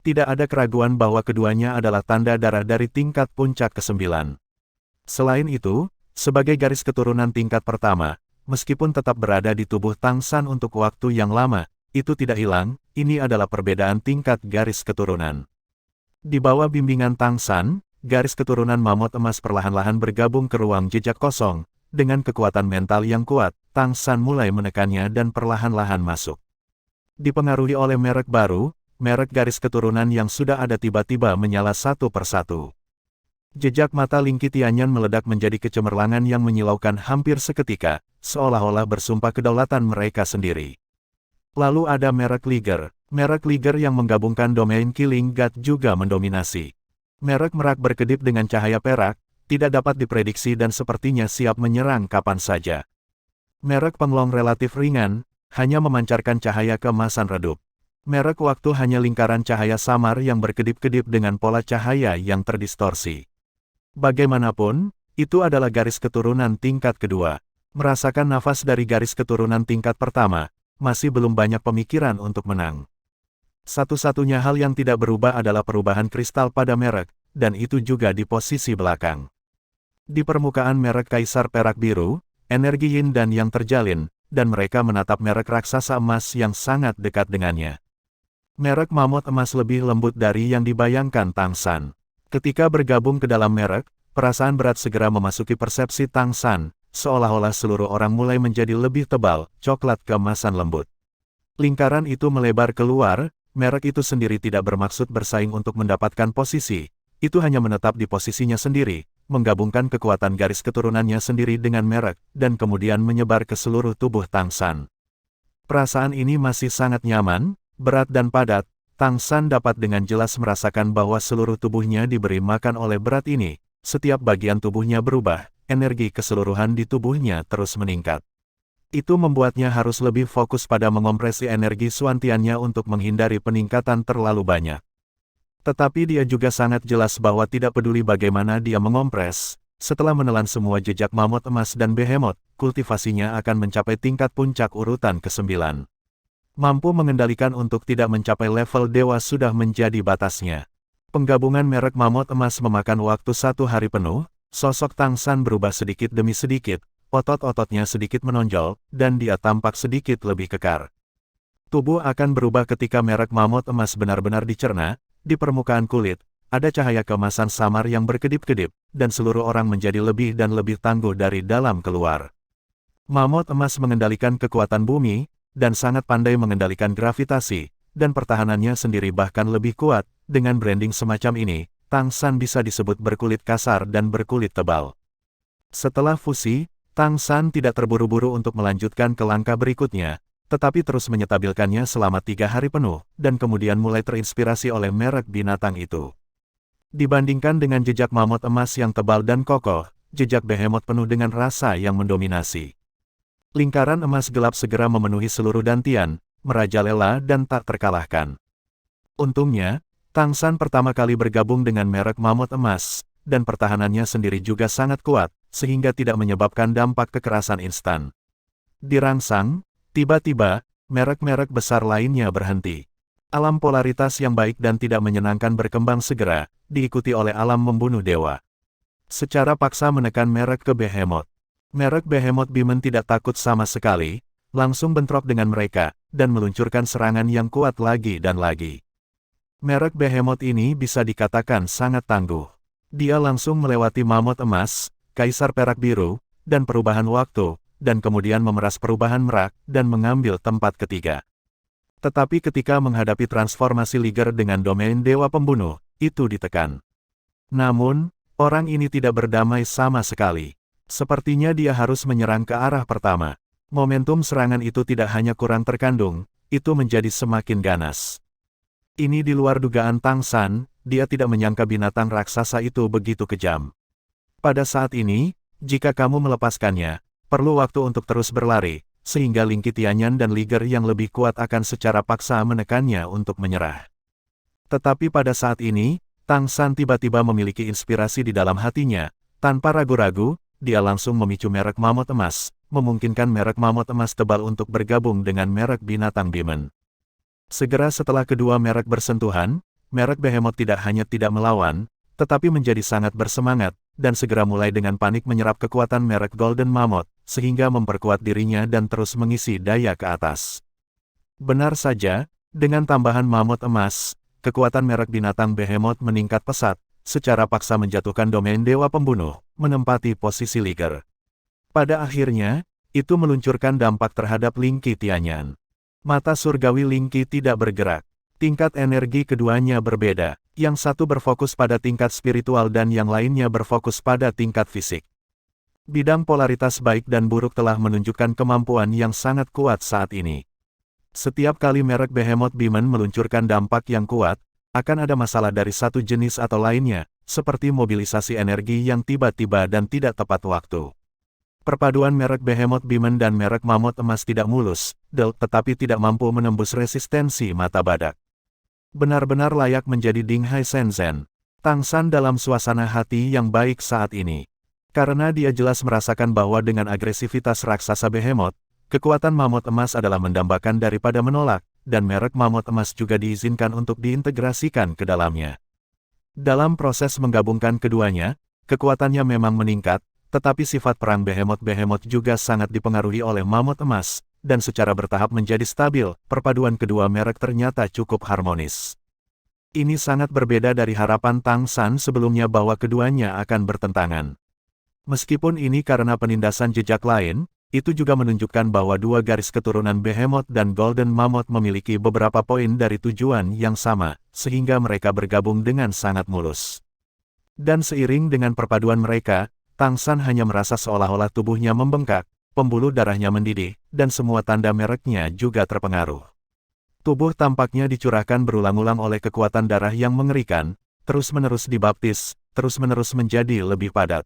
Tidak ada keraguan bahwa keduanya adalah tanda darah dari tingkat puncak ke-9. Selain itu, sebagai garis keturunan tingkat pertama, meskipun tetap berada di tubuh Tang San untuk waktu yang lama, itu tidak hilang, ini adalah perbedaan tingkat garis keturunan. Di bawah bimbingan Tang San, garis keturunan mamut emas perlahan-lahan bergabung ke ruang jejak kosong. Dengan kekuatan mental yang kuat, Tang San mulai menekannya dan perlahan-lahan masuk. Dipengaruhi oleh merek baru, merek garis keturunan yang sudah ada tiba-tiba menyala satu persatu. Jejak mata Ling Qitianyan meledak menjadi kecemerlangan yang menyilaukan hampir seketika, seolah-olah bersumpah kedaulatan mereka sendiri. Lalu ada merek Liger yang menggabungkan domain Killing God juga mendominasi. Merek merak berkedip dengan cahaya perak, tidak dapat diprediksi dan sepertinya siap menyerang kapan saja. Merek penglong relatif ringan, hanya memancarkan cahaya keemasan redup. Merek waktu hanya lingkaran cahaya samar yang berkedip-kedip dengan pola cahaya yang terdistorsi. Bagaimanapun, itu adalah garis keturunan tingkat kedua. Merasakan nafas dari garis keturunan tingkat pertama, masih belum banyak pemikiran untuk menang. Satu-satunya hal yang tidak berubah adalah perubahan kristal pada merek, dan itu juga di posisi belakang. Di permukaan merek Kaisar Perak Biru, energi yin dan yang terjalin, dan mereka menatap merek raksasa emas yang sangat dekat dengannya. Merek mamut emas lebih lembut dari yang dibayangkan Tang San. Ketika bergabung ke dalam merek, perasaan berat segera memasuki persepsi Tang San, seolah-olah seluruh orang mulai menjadi lebih tebal, coklat keemasan lembut. Lingkaran itu melebar keluar, merek itu sendiri tidak bermaksud bersaing untuk mendapatkan posisi, itu hanya menetap di posisinya sendiri, menggabungkan kekuatan garis keturunannya sendiri dengan merek, dan kemudian menyebar ke seluruh tubuh Tang San. Perasaan ini masih sangat nyaman, berat dan padat. Tang San dapat dengan jelas merasakan bahwa seluruh tubuhnya diberi makan oleh berat ini, setiap bagian tubuhnya berubah, energi keseluruhan di tubuhnya terus meningkat. Itu membuatnya harus lebih fokus pada mengompresi energi suantiannya untuk menghindari peningkatan terlalu banyak. Tetapi dia juga sangat jelas bahwa tidak peduli bagaimana dia mengompres, setelah menelan semua jejak mamut emas dan behemoth, kultivasinya akan mencapai tingkat puncak urutan ke-9. Mampu mengendalikan untuk tidak mencapai level dewa sudah menjadi batasnya. Penggabungan merek mamut emas memakan waktu 1 hari penuh, sosok Tang San berubah sedikit demi sedikit, otot-ototnya sedikit menonjol, dan dia tampak sedikit lebih kekar. Tubuh akan berubah ketika merek mamut emas benar-benar dicerna, di permukaan kulit, ada cahaya keemasan samar yang berkedip-kedip, dan seluruh orang menjadi lebih dan lebih tangguh dari dalam keluar. Mamut emas mengendalikan kekuatan bumi, dan sangat pandai mengendalikan gravitasi, dan pertahanannya sendiri bahkan lebih kuat. Dengan branding semacam ini, Tang San bisa disebut berkulit kasar dan berkulit tebal. Setelah fusi, Tang San tidak terburu-buru untuk melanjutkan ke langkah berikutnya, tetapi terus menyetabilkannya selama 3 hari penuh, dan kemudian mulai terinspirasi oleh merek binatang itu. Dibandingkan dengan jejak mamut emas yang tebal dan kokoh, jejak behemoth penuh dengan rasa yang mendominasi. Lingkaran emas gelap segera memenuhi seluruh dantian, merajalela dan tak terkalahkan. Untungnya, Tang San pertama kali bergabung dengan merek mamut emas, dan pertahanannya sendiri juga sangat kuat, sehingga tidak menyebabkan dampak kekerasan instan. Dirangsang, tiba-tiba, merek-merek besar lainnya berhenti. Alam polaritas yang baik dan tidak menyenangkan berkembang segera, diikuti oleh alam membunuh dewa. Secara paksa menekan merek ke behemoth. Merek Behemoth Bimen tidak takut sama sekali, langsung bentrok dengan mereka, dan meluncurkan serangan yang kuat lagi dan lagi. Merek Behemoth ini bisa dikatakan sangat tangguh. Dia langsung melewati mamut emas, Kaisar Perak Biru, dan perubahan waktu, dan kemudian memeras perubahan merak, dan mengambil tempat ketiga. Tetapi ketika menghadapi transformasi Liger dengan domain Dewa Pembunuh, itu ditekan. Namun, orang ini tidak berdamai sama sekali. Sepertinya dia harus menyerang ke arah pertama. Momentum serangan itu tidak hanya kurang terkandung, itu menjadi semakin ganas. Ini di luar dugaan Tang San, dia tidak menyangka binatang raksasa itu begitu kejam. Pada saat ini, jika kamu melepaskannya, perlu waktu untuk terus berlari, sehingga Ling Qitianyan dan Liger yang lebih kuat akan secara paksa menekannya untuk menyerah. Tetapi pada saat ini, Tang San tiba-tiba memiliki inspirasi di dalam hatinya. Tanpa ragu-ragu, dia langsung memicu merek mamut emas, memungkinkan merek mamut emas tebal untuk bergabung dengan merek binatang Demon. Segera setelah kedua merek bersentuhan, merek Behemoth tidak hanya tidak melawan, tetapi menjadi sangat bersemangat, dan segera mulai dengan panik menyerap kekuatan merek Golden Mammoth, sehingga memperkuat dirinya dan terus mengisi daya ke atas. Benar saja, dengan tambahan mamut emas, kekuatan merek binatang Behemoth meningkat pesat, secara paksa menjatuhkan domain Dewa Pembunuh, menempati posisi Liger. Pada akhirnya, itu meluncurkan dampak terhadap Ling Qitianyan. Mata surgawi Ling Qi tidak bergerak. Tingkat energi keduanya berbeda. Yang satu berfokus pada tingkat spiritual dan yang lainnya berfokus pada tingkat fisik. Bidang polaritas baik dan buruk telah menunjukkan kemampuan yang sangat kuat saat ini. Setiap kali merek Behemoth Demon meluncurkan dampak yang kuat, akan ada masalah dari satu jenis atau lainnya, seperti mobilisasi energi yang tiba-tiba dan tidak tepat waktu. Perpaduan merek Behemoth Demon dan merek Mammoth Emas tidak mulus, tetapi tidak mampu menembus resistensi mata badak. Benar-benar layak menjadi Dinghai Shenzhen. Tang San dalam suasana hati yang baik saat ini. Karena dia jelas merasakan bahwa dengan agresivitas raksasa Behemoth, kekuatan Mammoth Emas adalah mendambakan daripada menolak, dan merek Mammoth Emas juga diizinkan untuk diintegrasikan ke dalamnya. Dalam proses menggabungkan keduanya, kekuatannya memang meningkat, tetapi sifat perang Behemoth juga sangat dipengaruhi oleh Mammoth Emas, dan secara bertahap menjadi stabil. Perpaduan kedua merek ternyata cukup harmonis. Ini sangat berbeda dari harapan Tang San sebelumnya bahwa keduanya akan bertentangan. Meskipun ini karena penindasan jejak lain, itu juga menunjukkan bahwa dua garis keturunan Behemoth dan Golden Mammoth memiliki beberapa poin dari tujuan yang sama, sehingga mereka bergabung dengan sangat mulus. Dan seiring dengan perpaduan mereka, Tang San hanya merasa seolah-olah tubuhnya membengkak, pembuluh darahnya mendidih, dan semua tanda mereknya juga terpengaruh. Tubuh tampaknya dicurahkan berulang-ulang oleh kekuatan darah yang mengerikan, terus-menerus dibaptis, terus-menerus menjadi lebih padat.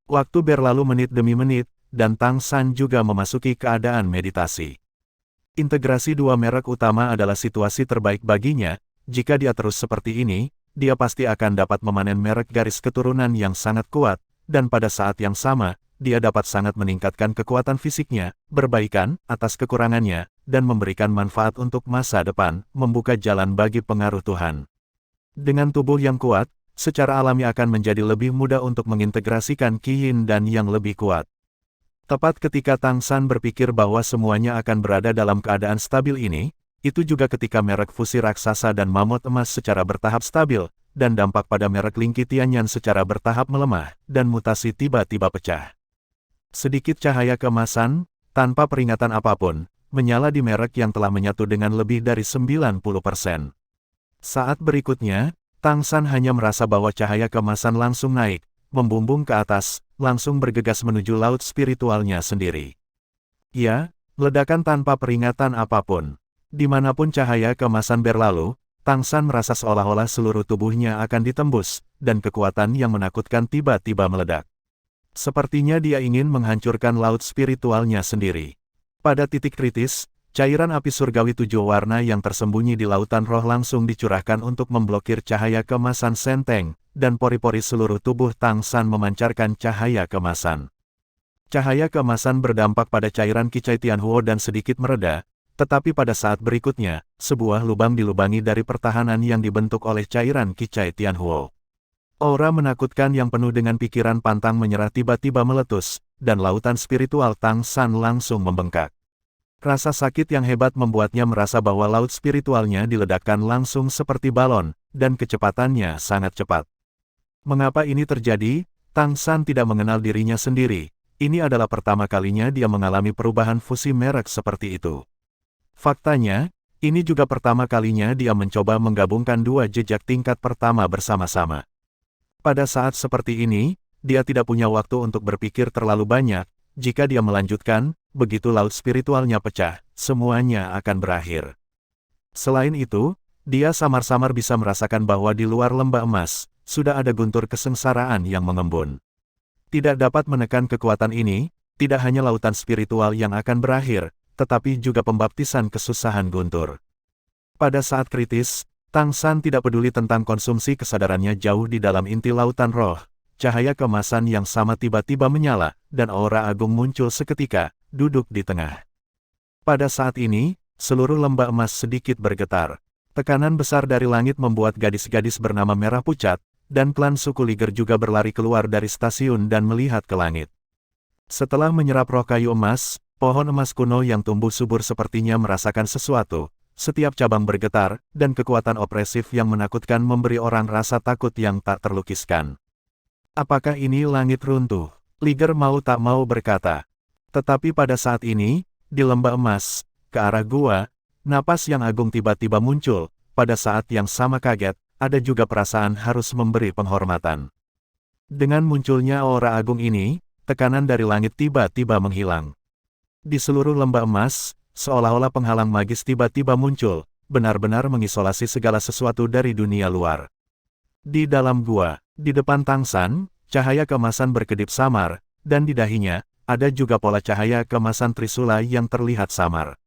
Waktu berlalu menit demi menit, dan Tang San juga memasuki keadaan meditasi. Integrasi dua merek utama adalah situasi terbaik baginya. Jika dia terus seperti ini, dia pasti akan dapat memanen merek garis keturunan yang sangat kuat, dan pada saat yang sama, dia dapat sangat meningkatkan kekuatan fisiknya, berbaikan atas kekurangannya, dan memberikan manfaat untuk masa depan, membuka jalan bagi pengaruh Tuhan. Dengan tubuh yang kuat, secara alami akan menjadi lebih mudah untuk mengintegrasikan Qi Yin dan yang lebih kuat. Tepat ketika Tang San berpikir bahwa semuanya akan berada dalam keadaan stabil ini, itu juga ketika merek fusi raksasa dan Mammoth Emas secara bertahap stabil, dan dampak pada merek Ling Qitianyan secara bertahap melemah, dan mutasi tiba-tiba pecah. Sedikit cahaya keemasan, tanpa peringatan apapun, menyala di merek yang telah menyatu dengan lebih dari 90%. Saat berikutnya, Tang San hanya merasa bahwa cahaya keemasan langsung naik, membumbung ke atas, langsung bergegas menuju laut spiritualnya sendiri. Ya, ledakan tanpa peringatan apapun. Dimanapun cahaya keemasan berlalu, Tang San merasa seolah-olah seluruh tubuhnya akan ditembus, dan kekuatan yang menakutkan tiba-tiba meledak. Sepertinya dia ingin menghancurkan laut spiritualnya sendiri. Pada titik kritis, cairan api surgawi 7 warna yang tersembunyi di lautan roh langsung dicurahkan untuk memblokir cahaya keemasan Senteng, dan pori-pori seluruh tubuh Tang San memancarkan cahaya keemasan. Cahaya keemasan berdampak pada cairan Qicai Tianhuo dan sedikit mereda, tetapi pada saat berikutnya, sebuah lubang dilubangi dari pertahanan yang dibentuk oleh cairan Qicai Tianhuo. Aura menakutkan yang penuh dengan pikiran pantang menyerah tiba-tiba meletus, dan lautan spiritual Tang San langsung membengkak. Rasa sakit yang hebat membuatnya merasa bahwa laut spiritualnya diledakkan langsung seperti balon, dan kecepatannya sangat cepat. Mengapa ini terjadi? Tang San tidak mengenal dirinya sendiri. Ini adalah pertama kalinya dia mengalami perubahan fusi merek seperti itu. Faktanya, ini juga pertama kalinya dia mencoba menggabungkan dua jejak tingkat pertama bersama-sama. Pada saat seperti ini, dia tidak punya waktu untuk berpikir terlalu banyak. Jika dia melanjutkan, begitu laut spiritualnya pecah, semuanya akan berakhir. Selain itu, dia samar-samar bisa merasakan bahwa di luar lembah emas, sudah ada guntur kesengsaraan yang mengembun. Tidak dapat menekan kekuatan ini, tidak hanya lautan spiritual yang akan berakhir, tetapi juga pembaptisan kesusahan guntur. Pada saat kritis, Tang San tidak peduli tentang konsumsi kesadarannya jauh di dalam inti lautan roh. Cahaya keemasan yang sama tiba-tiba menyala, dan aura agung muncul seketika, duduk di tengah. Pada saat ini, seluruh lembah emas sedikit bergetar. Tekanan besar dari langit membuat gadis-gadis bernama Merah Pucat, dan klan suku Liger juga berlari keluar dari stasiun dan melihat ke langit. Setelah menyerap roh kayu emas, pohon emas kuno yang tumbuh subur sepertinya merasakan sesuatu. Setiap cabang bergetar, dan kekuatan opresif yang menakutkan memberi orang rasa takut yang tak terlukiskan. Apakah ini langit runtuh? Liger mau tak mau berkata. Tetapi pada saat ini, di lembah emas, ke arah gua, napas yang agung tiba-tiba muncul. Pada saat yang sama kaget, ada juga perasaan harus memberi penghormatan. Dengan munculnya aura agung ini, tekanan dari langit tiba-tiba menghilang. Di seluruh lembah emas, seolah-olah penghalang magis tiba-tiba muncul, benar-benar mengisolasi segala sesuatu dari dunia luar. Di dalam gua, di depan Tang San, cahaya keemasan berkedip samar, dan di dahinya, ada juga pola cahaya keemasan Trisula yang terlihat samar.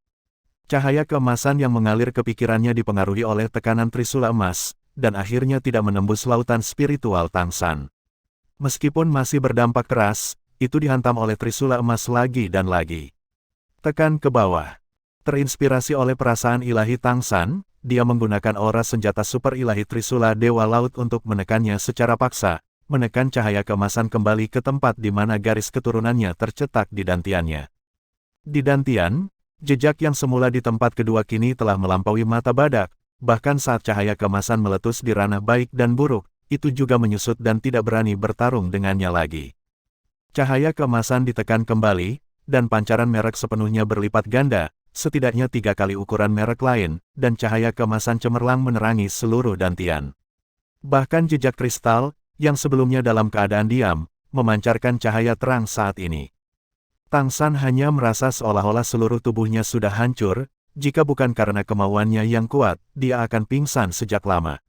Cahaya keemasan yang mengalir ke pikirannya dipengaruhi oleh tekanan Trisula emas, dan akhirnya tidak menembus lautan spiritual Tang San. Meskipun masih berdampak keras, itu dihantam oleh Trisula emas lagi dan lagi. Tekan ke bawah. Terinspirasi oleh perasaan ilahi Tang San, dia menggunakan aura senjata super ilahi Trisula Dewa Laut untuk menekannya secara paksa, menekan cahaya keemasan kembali ke tempat di mana garis keturunannya tercetak di dantiannya. Di dantian, jejak yang semula di tempat kedua kini telah melampaui mata badak, bahkan saat cahaya keemasan meletus di ranah baik dan buruk, itu juga menyusut dan tidak berani bertarung dengannya lagi. Cahaya keemasan ditekan kembali, dan pancaran merek sepenuhnya berlipat ganda, setidaknya 3 kali ukuran merek lain, dan cahaya keemasan cemerlang menerangi seluruh dantian. Bahkan jejak kristal, yang sebelumnya dalam keadaan diam, memancarkan cahaya terang saat ini. Tang San hanya merasa seolah-olah seluruh tubuhnya sudah hancur, jika bukan karena kemauannya yang kuat, dia akan pingsan sejak lama.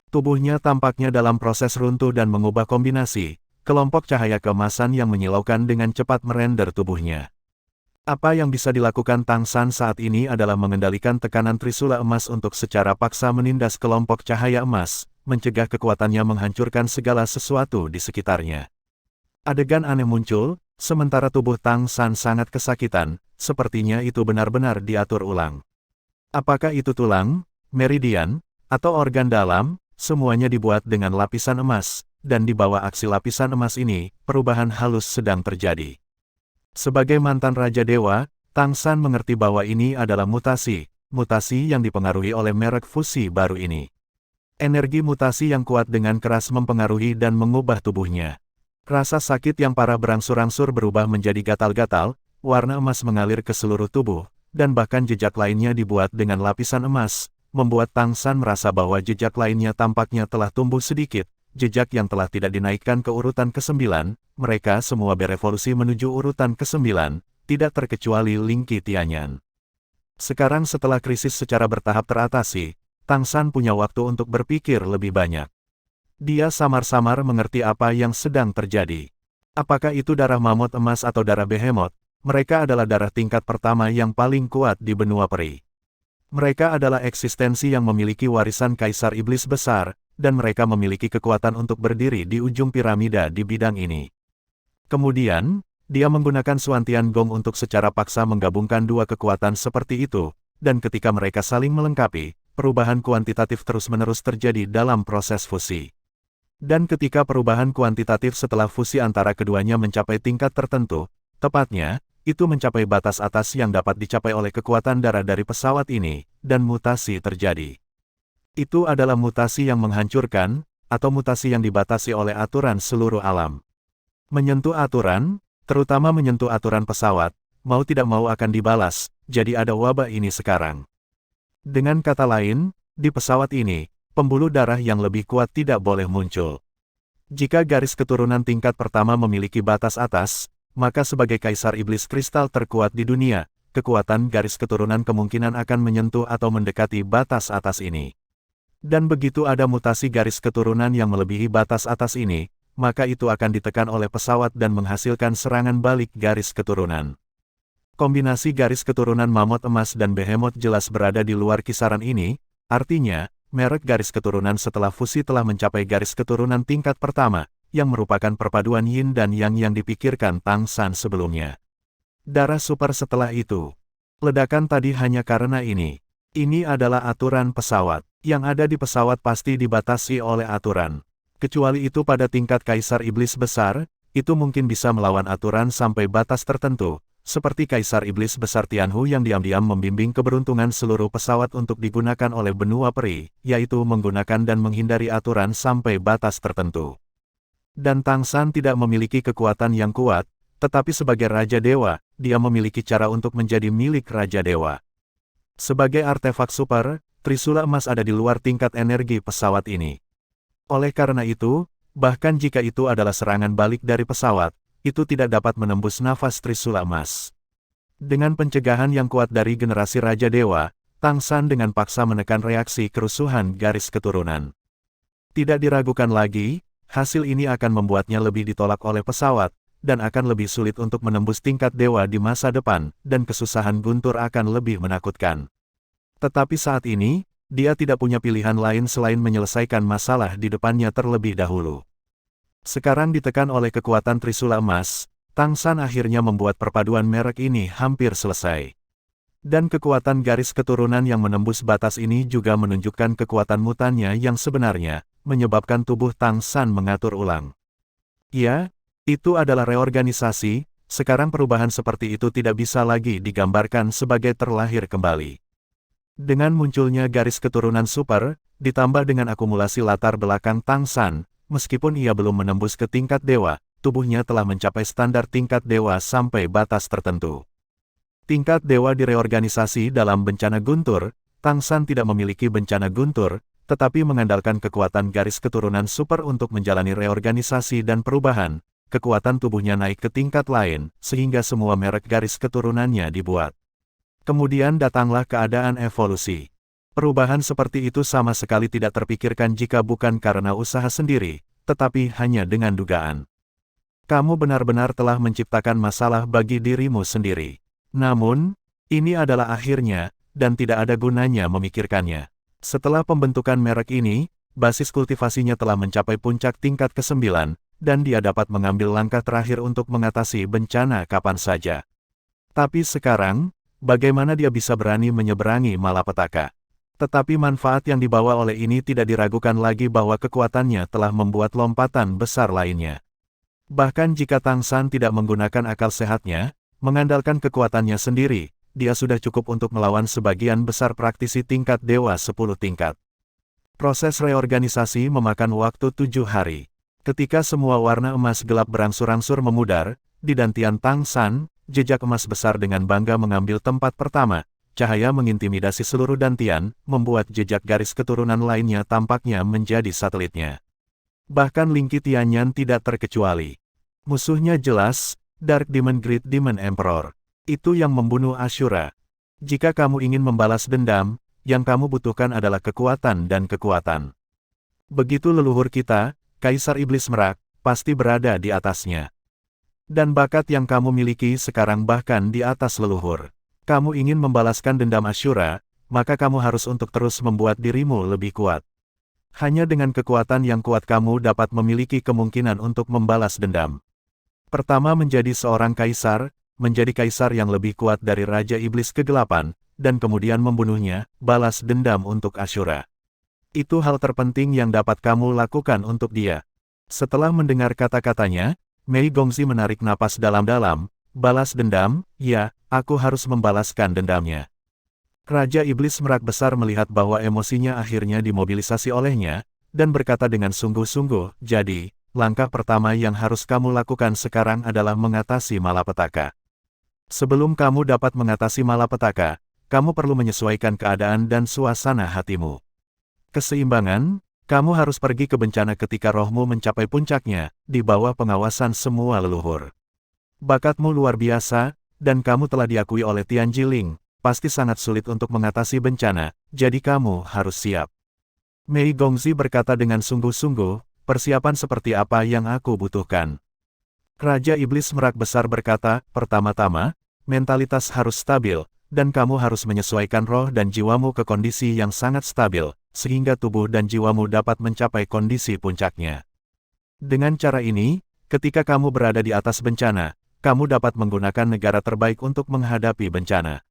Tubuhnya tampaknya dalam proses runtuh dan mengubah kombinasi, kelompok cahaya keemasan yang menyilaukan dengan cepat merender tubuhnya. Apa yang bisa dilakukan Tang San saat ini adalah mengendalikan tekanan Trisula emas untuk secara paksa menindas kelompok cahaya emas, mencegah kekuatannya menghancurkan segala sesuatu di sekitarnya. Adegan aneh muncul, sementara tubuh Tang San sangat kesakitan, sepertinya itu benar-benar diatur ulang. Apakah itu tulang, meridian, atau organ dalam, semuanya dibuat dengan lapisan emas, dan di bawah aksi lapisan emas ini, perubahan halus sedang terjadi. Sebagai mantan Raja Dewa, Tang San mengerti bahwa ini adalah mutasi yang dipengaruhi oleh merek fusi baru ini. Energi mutasi yang kuat dengan keras mempengaruhi dan mengubah tubuhnya. Rasa sakit yang parah berangsur-angsur berubah menjadi gatal-gatal, warna emas mengalir ke seluruh tubuh, dan bahkan jejak lainnya dibuat dengan lapisan emas, membuat Tang San merasa bahwa jejak lainnya tampaknya telah tumbuh sedikit. Jejak yang telah tidak dinaikkan ke urutan ke-9, mereka semua berevolusi menuju urutan ke-9, tidak terkecuali Ling Qitianyan. Sekarang setelah krisis secara bertahap teratasi, Tang San punya waktu untuk berpikir lebih banyak. Dia samar-samar mengerti apa yang sedang terjadi. Apakah itu darah mamut emas atau darah behemoth, mereka adalah darah tingkat pertama yang paling kuat di benua peri. Mereka adalah eksistensi yang memiliki warisan Kaisar Iblis Besar, dan mereka memiliki kekuatan untuk berdiri di ujung piramida di bidang ini. Kemudian, dia menggunakan Suantian Gong untuk secara paksa menggabungkan dua kekuatan seperti itu, dan ketika mereka saling melengkapi, perubahan kuantitatif terus-menerus terjadi dalam proses fusi. Dan ketika perubahan kuantitatif setelah fusi antara keduanya mencapai tingkat tertentu, tepatnya, itu mencapai batas atas yang dapat dicapai oleh kekuatan darah dari pesawat ini, dan mutasi terjadi. Itu adalah mutasi yang menghancurkan, atau mutasi yang dibatasi oleh aturan seluruh alam. Menyentuh aturan, terutama menyentuh aturan pesawat, mau tidak mau akan dibalas, jadi ada wabah ini sekarang. Dengan kata lain, di pesawat ini, pembuluh darah yang lebih kuat tidak boleh muncul. Jika garis keturunan tingkat pertama memiliki batas atas, maka sebagai Kaisar Iblis Kristal terkuat di dunia, kekuatan garis keturunan kemungkinan akan menyentuh atau mendekati batas atas ini. Dan begitu ada mutasi garis keturunan yang melebihi batas atas ini, maka itu akan ditekan oleh pesawat dan menghasilkan serangan balik garis keturunan. Kombinasi garis keturunan Mammoth Emas dan Behemoth jelas berada di luar kisaran ini, artinya, merek garis keturunan setelah fusi telah mencapai garis keturunan tingkat pertama, yang merupakan perpaduan yin dan yang dipikirkan Tang San sebelumnya. Darah super setelah itu. Ledakan tadi hanya karena ini. Ini adalah aturan pesawat. Yang ada di pesawat pasti dibatasi oleh aturan. Kecuali itu pada tingkat Kaisar Iblis Besar, itu mungkin bisa melawan aturan sampai batas tertentu, seperti Kaisar Iblis Besar Tianhu yang diam-diam membimbing keberuntungan seluruh pesawat untuk digunakan oleh benua peri, yaitu menggunakan dan menghindari aturan sampai batas tertentu. Dan Tang San tidak memiliki kekuatan yang kuat, tetapi sebagai Raja Dewa, dia memiliki cara untuk menjadi milik Raja Dewa. Sebagai artefak super, Trisula Emas ada di luar tingkat energi pesawat ini. Oleh karena itu, bahkan jika itu adalah serangan balik dari pesawat, itu tidak dapat menembus nafas Trisula Emas. Dengan pencegahan yang kuat dari generasi Raja Dewa, Tang San dengan paksa menekan reaksi kerusuhan garis keturunan. Tidak diragukan lagi, hasil ini akan membuatnya lebih ditolak oleh pesawat, dan akan lebih sulit untuk menembus tingkat dewa di masa depan, dan kesusahan guntur akan lebih menakutkan. Tetapi saat ini, dia tidak punya pilihan lain selain menyelesaikan masalah di depannya terlebih dahulu. Sekarang ditekan oleh kekuatan Trisula Emas, Tang San akhirnya membuat perpaduan merek ini hampir selesai. Dan kekuatan garis keturunan yang menembus batas ini juga menunjukkan kekuatan mutannya yang sebenarnya, menyebabkan tubuh Tang San mengatur ulang. Ya, itu adalah reorganisasi, sekarang perubahan seperti itu tidak bisa lagi digambarkan sebagai terlahir kembali. Dengan munculnya garis keturunan super, ditambah dengan akumulasi latar belakang Tang San, meskipun ia belum menembus ke tingkat dewa, tubuhnya telah mencapai standar tingkat dewa sampai batas tertentu. Tingkat dewa direorganisasi dalam bencana guntur, Tang San tidak memiliki bencana guntur, tetapi mengandalkan kekuatan garis keturunan super untuk menjalani reorganisasi dan perubahan, kekuatan tubuhnya naik ke tingkat lain, sehingga semua merek garis keturunannya dibuat. Kemudian datanglah keadaan evolusi. Perubahan seperti itu sama sekali tidak terpikirkan jika bukan karena usaha sendiri, tetapi hanya dengan dugaan. Kamu benar-benar telah menciptakan masalah bagi dirimu sendiri. Namun, ini adalah akhirnya, dan tidak ada gunanya memikirkannya. Setelah pembentukan merek ini, basis kultivasinya telah mencapai puncak tingkat ke-9, dan dia dapat mengambil langkah terakhir untuk mengatasi bencana kapan saja. Tapi sekarang, bagaimana dia bisa berani menyeberangi malapetaka? Tetapi manfaat yang dibawa oleh ini tidak diragukan lagi bahwa kekuatannya telah membuat lompatan besar lainnya. Bahkan jika Tang San tidak menggunakan akal sehatnya, mengandalkan kekuatannya sendiri, dia sudah cukup untuk melawan sebagian besar praktisi tingkat dewa 10 tingkat. Proses reorganisasi memakan waktu 7 hari. Ketika semua warna emas gelap berangsur-angsur memudar, di dantian Tang San, jejak emas besar dengan bangga mengambil tempat pertama. Cahaya mengintimidasi seluruh dantian, membuat jejak garis keturunan lainnya tampaknya menjadi satelitnya. Bahkan Lingki Tianyan tidak terkecuali. Musuhnya jelas, Dark Demon Great Demon Emperor. Itu yang membunuh Ashura. Jika kamu ingin membalas dendam, yang kamu butuhkan adalah kekuatan dan kekuatan. Begitu leluhur kita, Kaisar Iblis Merak, pasti berada di atasnya. Dan bakat yang kamu miliki sekarang bahkan di atas leluhur. Kamu ingin membalaskan dendam Ashura, maka kamu harus untuk terus membuat dirimu lebih kuat. Hanya dengan kekuatan yang kuat kamu dapat memiliki kemungkinan untuk membalas dendam. Pertama menjadi seorang kaisar, menjadi kaisar yang lebih kuat dari Raja Iblis Kegelapan, dan kemudian membunuhnya, balas dendam untuk Ashura. Itu hal terpenting yang dapat kamu lakukan untuk dia. Setelah mendengar kata-katanya, Mei Gongzi menarik napas dalam-dalam, balas dendam, ya, aku harus membalaskan dendamnya. Raja Iblis Merak Besar melihat bahwa emosinya akhirnya dimobilisasi olehnya, dan berkata dengan sungguh-sungguh, jadi, langkah pertama yang harus kamu lakukan sekarang adalah mengatasi malapetaka. Sebelum kamu dapat mengatasi malapetaka, kamu perlu menyesuaikan keadaan dan suasana hatimu. Keseimbangan, kamu harus pergi ke bencana ketika rohmu mencapai puncaknya, di bawah pengawasan semua leluhur. Bakatmu luar biasa, dan kamu telah diakui oleh Tian Jiling, pasti sangat sulit untuk mengatasi bencana, jadi kamu harus siap. Mei Gongzi berkata dengan sungguh-sungguh, persiapan seperti apa yang aku butuhkan? Raja Iblis Merak Besar berkata, pertama-tama, mentalitas harus stabil, dan kamu harus menyesuaikan roh dan jiwamu ke kondisi yang sangat stabil, sehingga tubuh dan jiwamu dapat mencapai kondisi puncaknya. Dengan cara ini, ketika kamu berada di atas bencana, kamu dapat menggunakan negara terbaik untuk menghadapi bencana.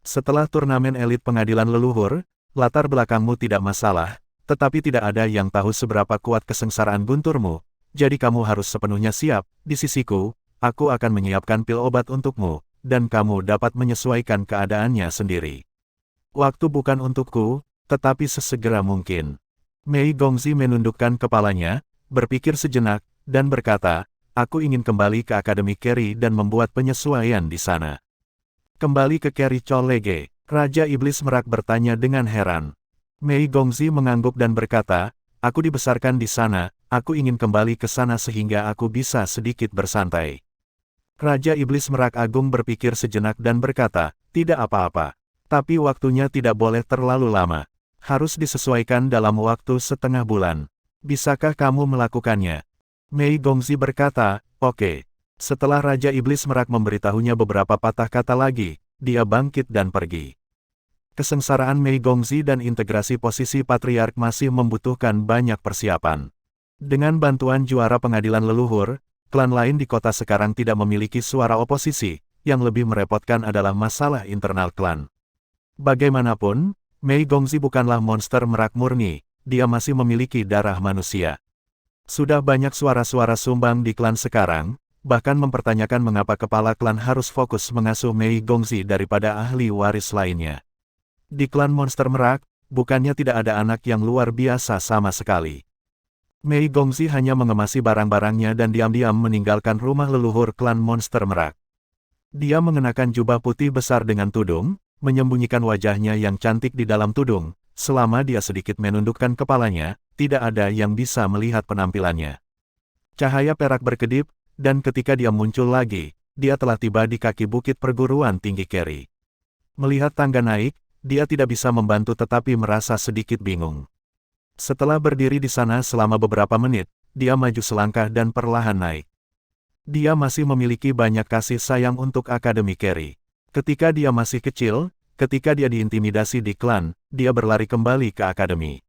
Setelah turnamen elit pengadilan leluhur, latar belakangmu tidak masalah, tetapi tidak ada yang tahu seberapa kuat kesengsaraan gunturmu, jadi kamu harus sepenuhnya siap. Di sisiku, aku akan menyiapkan pil obat untukmu, dan kamu dapat menyesuaikan keadaannya sendiri. Waktu bukan untukku, tetapi sesegera mungkin. Mei Gongzi menundukkan kepalanya, berpikir sejenak, dan berkata, aku ingin kembali ke Akademi Carry dan membuat penyesuaian di sana. Kembali ke Carry Cholege, Raja Iblis Merak bertanya dengan heran. Mei Gongzi mengangguk dan berkata, aku dibesarkan di sana, aku ingin kembali ke sana sehingga aku bisa sedikit bersantai. Raja Iblis Merak Agung berpikir sejenak dan berkata, tidak apa-apa. Tapi waktunya tidak boleh terlalu lama. Harus disesuaikan dalam waktu setengah bulan. Bisakah kamu melakukannya? Mei Gongzi berkata, oke. Setelah Raja Iblis Merak memberitahunya beberapa patah kata lagi, dia bangkit dan pergi. Kesengsaraan Mei Gongzi dan integrasi posisi patriark masih membutuhkan banyak persiapan. Dengan bantuan juara pengadilan leluhur, klan lain di kota sekarang tidak memiliki suara oposisi, yang lebih merepotkan adalah masalah internal klan. Bagaimanapun, Mei Gongzi bukanlah monster merak murni, dia masih memiliki darah manusia. Sudah banyak suara-suara sumbang di klan sekarang, bahkan mempertanyakan mengapa kepala klan harus fokus mengasuh Mei Gongzi daripada ahli waris lainnya. Di klan monster merak, bukannya tidak ada anak yang luar biasa sama sekali. Mei Gongzi hanya mengemasi barang-barangnya dan diam-diam meninggalkan rumah leluhur klan monster merak. Dia mengenakan jubah putih besar dengan tudung, menyembunyikan wajahnya yang cantik di dalam tudung. Selama dia sedikit menundukkan kepalanya, tidak ada yang bisa melihat penampilannya. Cahaya perak berkedip, dan ketika dia muncul lagi, dia telah tiba di kaki bukit perguruan tinggi Carry. Melihat tangga naik, dia tidak bisa membantu tetapi merasa sedikit bingung. Setelah berdiri di sana selama beberapa menit, dia maju selangkah dan perlahan naik. Dia masih memiliki banyak kasih sayang untuk Akademi Carry. Ketika dia masih kecil, ketika dia diintimidasi di klan, dia berlari kembali ke akademi.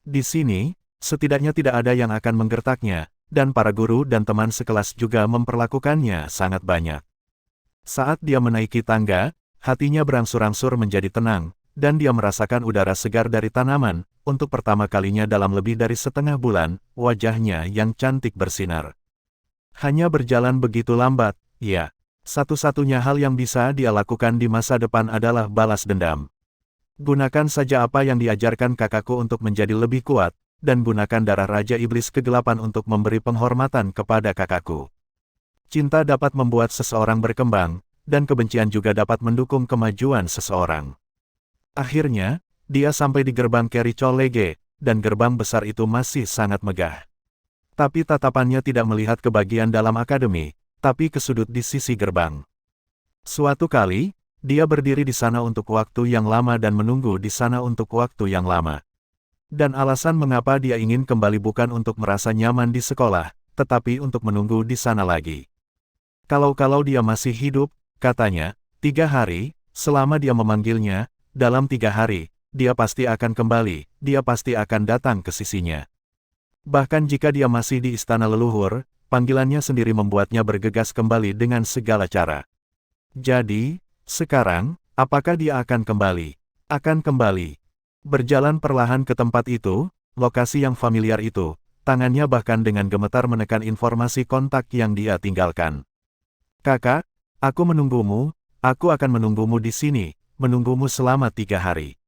Di sini, setidaknya tidak ada yang akan menggertaknya, dan para guru dan teman sekelas juga memperlakukannya sangat banyak. Saat dia menaiki tangga, hatinya berangsur-angsur menjadi tenang, dan dia merasakan udara segar dari tanaman. Untuk pertama kalinya dalam lebih dari setengah bulan, wajahnya yang cantik bersinar. Hanya berjalan begitu lambat, ya. Satu-satunya hal yang bisa dia lakukan di masa depan adalah balas dendam. Gunakan saja apa yang diajarkan kakakku untuk menjadi lebih kuat, dan gunakan darah Raja Iblis Kegelapan untuk memberi penghormatan kepada kakakku. Cinta dapat membuat seseorang berkembang, dan kebencian juga dapat mendukung kemajuan seseorang. Akhirnya, dia sampai di gerbang Carry Cholege, dan gerbang besar itu masih sangat megah. Tapi tatapannya tidak melihat ke bagian dalam akademi, tapi ke sudut di sisi gerbang. Suatu kali, dia berdiri di sana untuk waktu yang lama dan menunggu di sana untuk waktu yang lama. Dan alasan mengapa dia ingin kembali bukan untuk merasa nyaman di sekolah, tetapi untuk menunggu di sana lagi. Kalau dia masih hidup, katanya, 3 hari, selama dia memanggilnya, dalam 3 hari, dia pasti akan kembali, dia pasti akan datang ke sisinya. Bahkan jika dia masih di istana leluhur, panggilannya sendiri membuatnya bergegas kembali dengan segala cara. Jadi, sekarang, apakah dia akan kembali? Akan kembali. Berjalan perlahan ke tempat itu, lokasi yang familiar itu, tangannya bahkan dengan gemetar menekan informasi kontak yang dia tinggalkan. Kakak, aku menunggumu, aku akan menunggumu di sini, menunggumu selama 3 hari.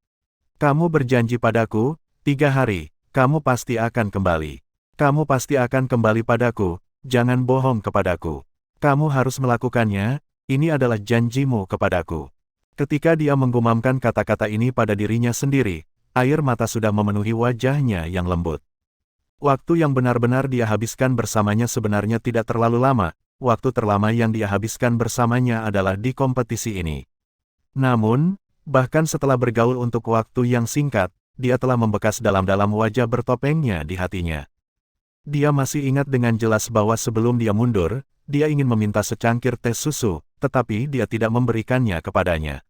Kamu berjanji padaku, 3 hari, kamu pasti akan kembali. Kamu pasti akan kembali padaku, jangan bohong kepadaku. Kamu harus melakukannya, ini adalah janjimu kepadaku. Ketika dia menggumamkan kata-kata ini pada dirinya sendiri, air mata sudah memenuhi wajahnya yang lembut. Waktu yang benar-benar dia habiskan bersamanya sebenarnya tidak terlalu lama, waktu terlama yang dia habiskan bersamanya adalah di kompetisi ini. Namun, bahkan setelah bergaul untuk waktu yang singkat, dia telah membekas dalam-dalam wajah bertopengnya di hatinya. Dia masih ingat dengan jelas bahwa sebelum dia mundur, dia ingin meminta secangkir teh susu, tetapi dia tidak memberikannya kepadanya.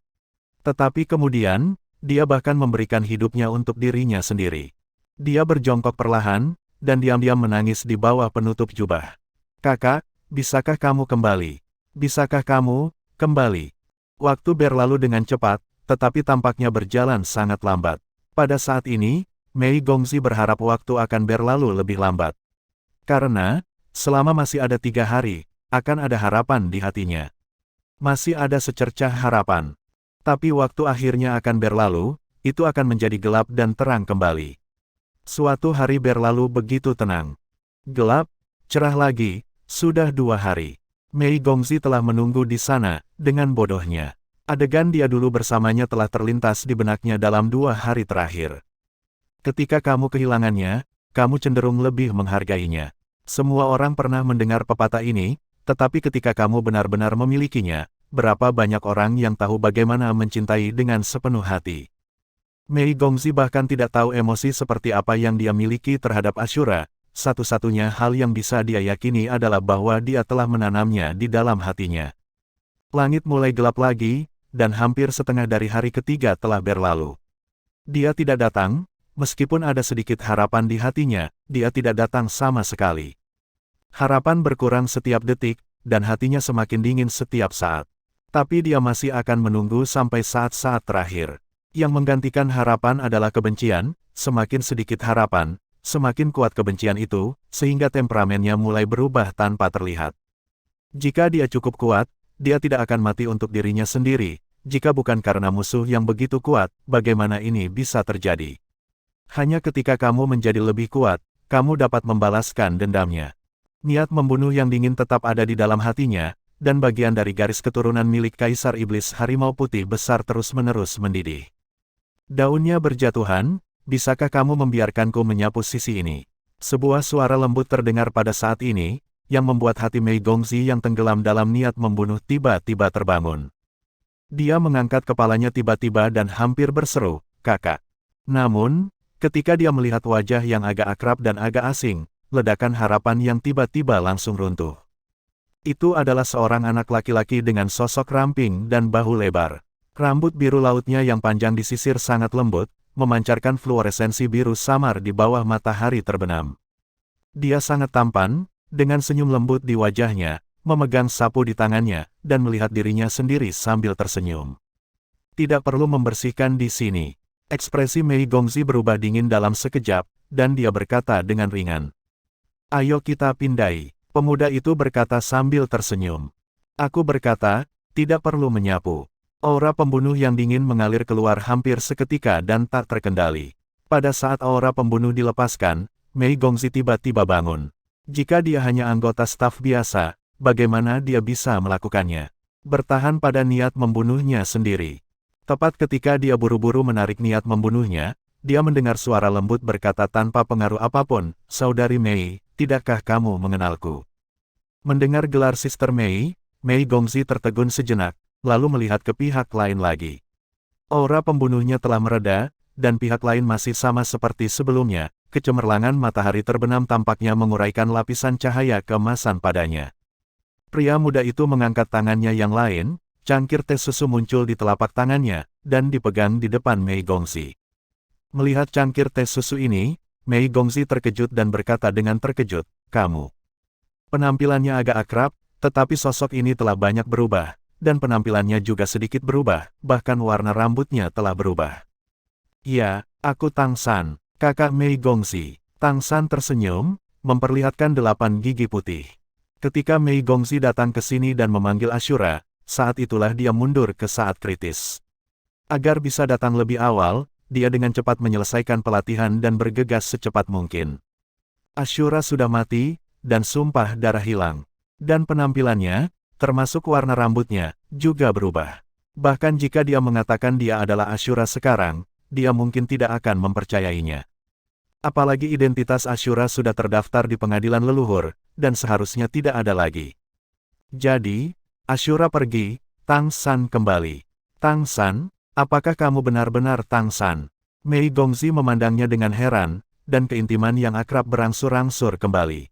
Tetapi kemudian, dia bahkan memberikan hidupnya untuk dirinya sendiri. Dia berjongkok perlahan, dan diam-diam menangis di bawah penutup jubah. Kakak, bisakah kamu kembali? Bisakah kamu kembali? Waktu berlalu dengan cepat, tetapi tampaknya berjalan sangat lambat. Pada saat ini, Mei Gongzi berharap waktu akan berlalu lebih lambat. Karena, selama masih ada 3 hari, akan ada harapan di hatinya. Masih ada secercah harapan. Tapi waktu akhirnya akan berlalu, itu akan menjadi gelap dan terang kembali. Suatu hari berlalu begitu tenang. Gelap, cerah lagi, sudah 2 hari. Mei Gongzi telah menunggu di sana, dengan bodohnya. Adegan dia dulu bersamanya telah terlintas di benaknya dalam 2 hari terakhir. Ketika kamu kehilangannya, kamu cenderung lebih menghargainya. Semua orang pernah mendengar pepatah ini, tetapi ketika kamu benar-benar memilikinya, berapa banyak orang yang tahu bagaimana mencintai dengan sepenuh hati. Mei Gongzi bahkan tidak tahu emosi seperti apa yang dia miliki terhadap Ashura. Satu-satunya hal yang bisa dia yakini adalah bahwa dia telah menanamnya di dalam hatinya. Langit mulai gelap lagi, dan hampir setengah dari hari ketiga telah berlalu. Dia tidak datang, meskipun ada sedikit harapan di hatinya, dia tidak datang sama sekali. Harapan berkurang setiap detik, dan hatinya semakin dingin setiap saat. Tapi dia masih akan menunggu sampai saat-saat terakhir. Yang menggantikan harapan adalah kebencian, semakin sedikit harapan, semakin kuat kebencian itu, sehingga temperamennya mulai berubah tanpa terlihat. Jika dia cukup kuat, dia tidak akan mati untuk dirinya sendiri. Jika bukan karena musuh yang begitu kuat, bagaimana ini bisa terjadi? Hanya ketika kamu menjadi lebih kuat, kamu dapat membalaskan dendamnya. Niat membunuh yang dingin tetap ada di dalam hatinya, dan bagian dari garis keturunan milik Kaisar Iblis Harimau Putih besar terus-menerus mendidih. Daunnya berjatuhan, bisakah kamu membiarkanku menyapu sisi ini? Sebuah suara lembut terdengar pada saat ini, yang membuat hati Mei Gongzi yang tenggelam dalam niat membunuh tiba-tiba terbangun. Dia mengangkat kepalanya tiba-tiba dan hampir berseru, "Kakak." Namun, ketika dia melihat wajah yang agak akrab dan agak asing, ledakan harapan yang tiba-tiba langsung runtuh. Itu adalah seorang anak laki-laki dengan sosok ramping dan bahu lebar. Rambut biru lautnya yang panjang disisir sangat lembut, memancarkan fluoresensi biru samar di bawah matahari terbenam. Dia sangat tampan, dengan senyum lembut di wajahnya, memegang sapu di tangannya, dan melihat dirinya sendiri sambil tersenyum. Tidak perlu membersihkan di sini. Ekspresi Mei Gongzi berubah dingin dalam sekejap, dan dia berkata dengan ringan. "Ayo kita pindai." Pemuda itu berkata sambil tersenyum. Aku berkata, tidak perlu menyapu. Aura pembunuh yang dingin mengalir keluar hampir seketika dan tak terkendali. Pada saat aura pembunuh dilepaskan, Mei Gongzi tiba-tiba bangun. Jika dia hanya anggota staf biasa, bagaimana dia bisa melakukannya? Bertahan pada niat membunuhnya sendiri. Tepat ketika dia buru-buru menarik niat membunuhnya, dia mendengar suara lembut berkata tanpa pengaruh apapun, "Saudari Mei, tidakkah kamu mengenalku?" Mendengar gelar Sister Mei, Mei Gongzi tertegun sejenak, lalu melihat ke pihak lain lagi. Aura pembunuhnya telah mereda, dan pihak lain masih sama seperti sebelumnya. Kecemerlangan matahari terbenam tampaknya menguraikan lapisan cahaya keemasan padanya. Pria muda itu mengangkat tangannya yang lain, cangkir teh susu muncul di telapak tangannya, dan dipegang di depan Mei Gongzi. Melihat cangkir teh susu ini, Mei Gongzi terkejut dan berkata dengan terkejut, "Kamu." Penampilannya agak akrab, tetapi sosok ini telah banyak berubah, dan penampilannya juga sedikit berubah, bahkan warna rambutnya telah berubah. "Ya, aku Tang San, kakak Mei Gongzi." Tang San tersenyum, memperlihatkan 8 gigi putih. Ketika Mei Gongzi datang ke sini dan memanggil Ashura, saat itulah dia mundur ke saat kritis. Agar bisa datang lebih awal, dia dengan cepat menyelesaikan pelatihan dan bergegas secepat mungkin. Ashura sudah mati, dan sumpah darah hilang. Dan penampilannya, termasuk warna rambutnya, juga berubah. Bahkan jika dia mengatakan dia adalah Ashura sekarang, dia mungkin tidak akan mempercayainya. Apalagi identitas Ashura sudah terdaftar di pengadilan leluhur, dan seharusnya tidak ada lagi. Jadi, Ashura pergi, Tang San kembali. "Tang San, apakah kamu benar-benar Tang San?" Mei Gongzi memandangnya dengan heran, dan keintiman yang akrab berangsur-angsur kembali.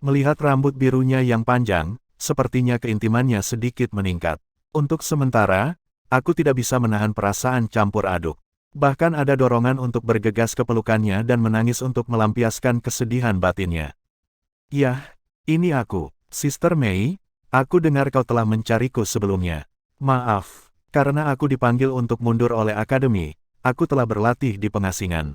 Melihat rambut birunya yang panjang, sepertinya keintimannya sedikit meningkat. Untuk sementara, aku tidak bisa menahan perasaan campur aduk. Bahkan ada dorongan untuk bergegas ke pelukannya dan menangis untuk melampiaskan kesedihan batinnya. Yah, ini aku, Sister Mei, aku dengar kau telah mencariku sebelumnya. Maaf, karena aku dipanggil untuk mundur oleh akademi, aku telah berlatih di pengasingan.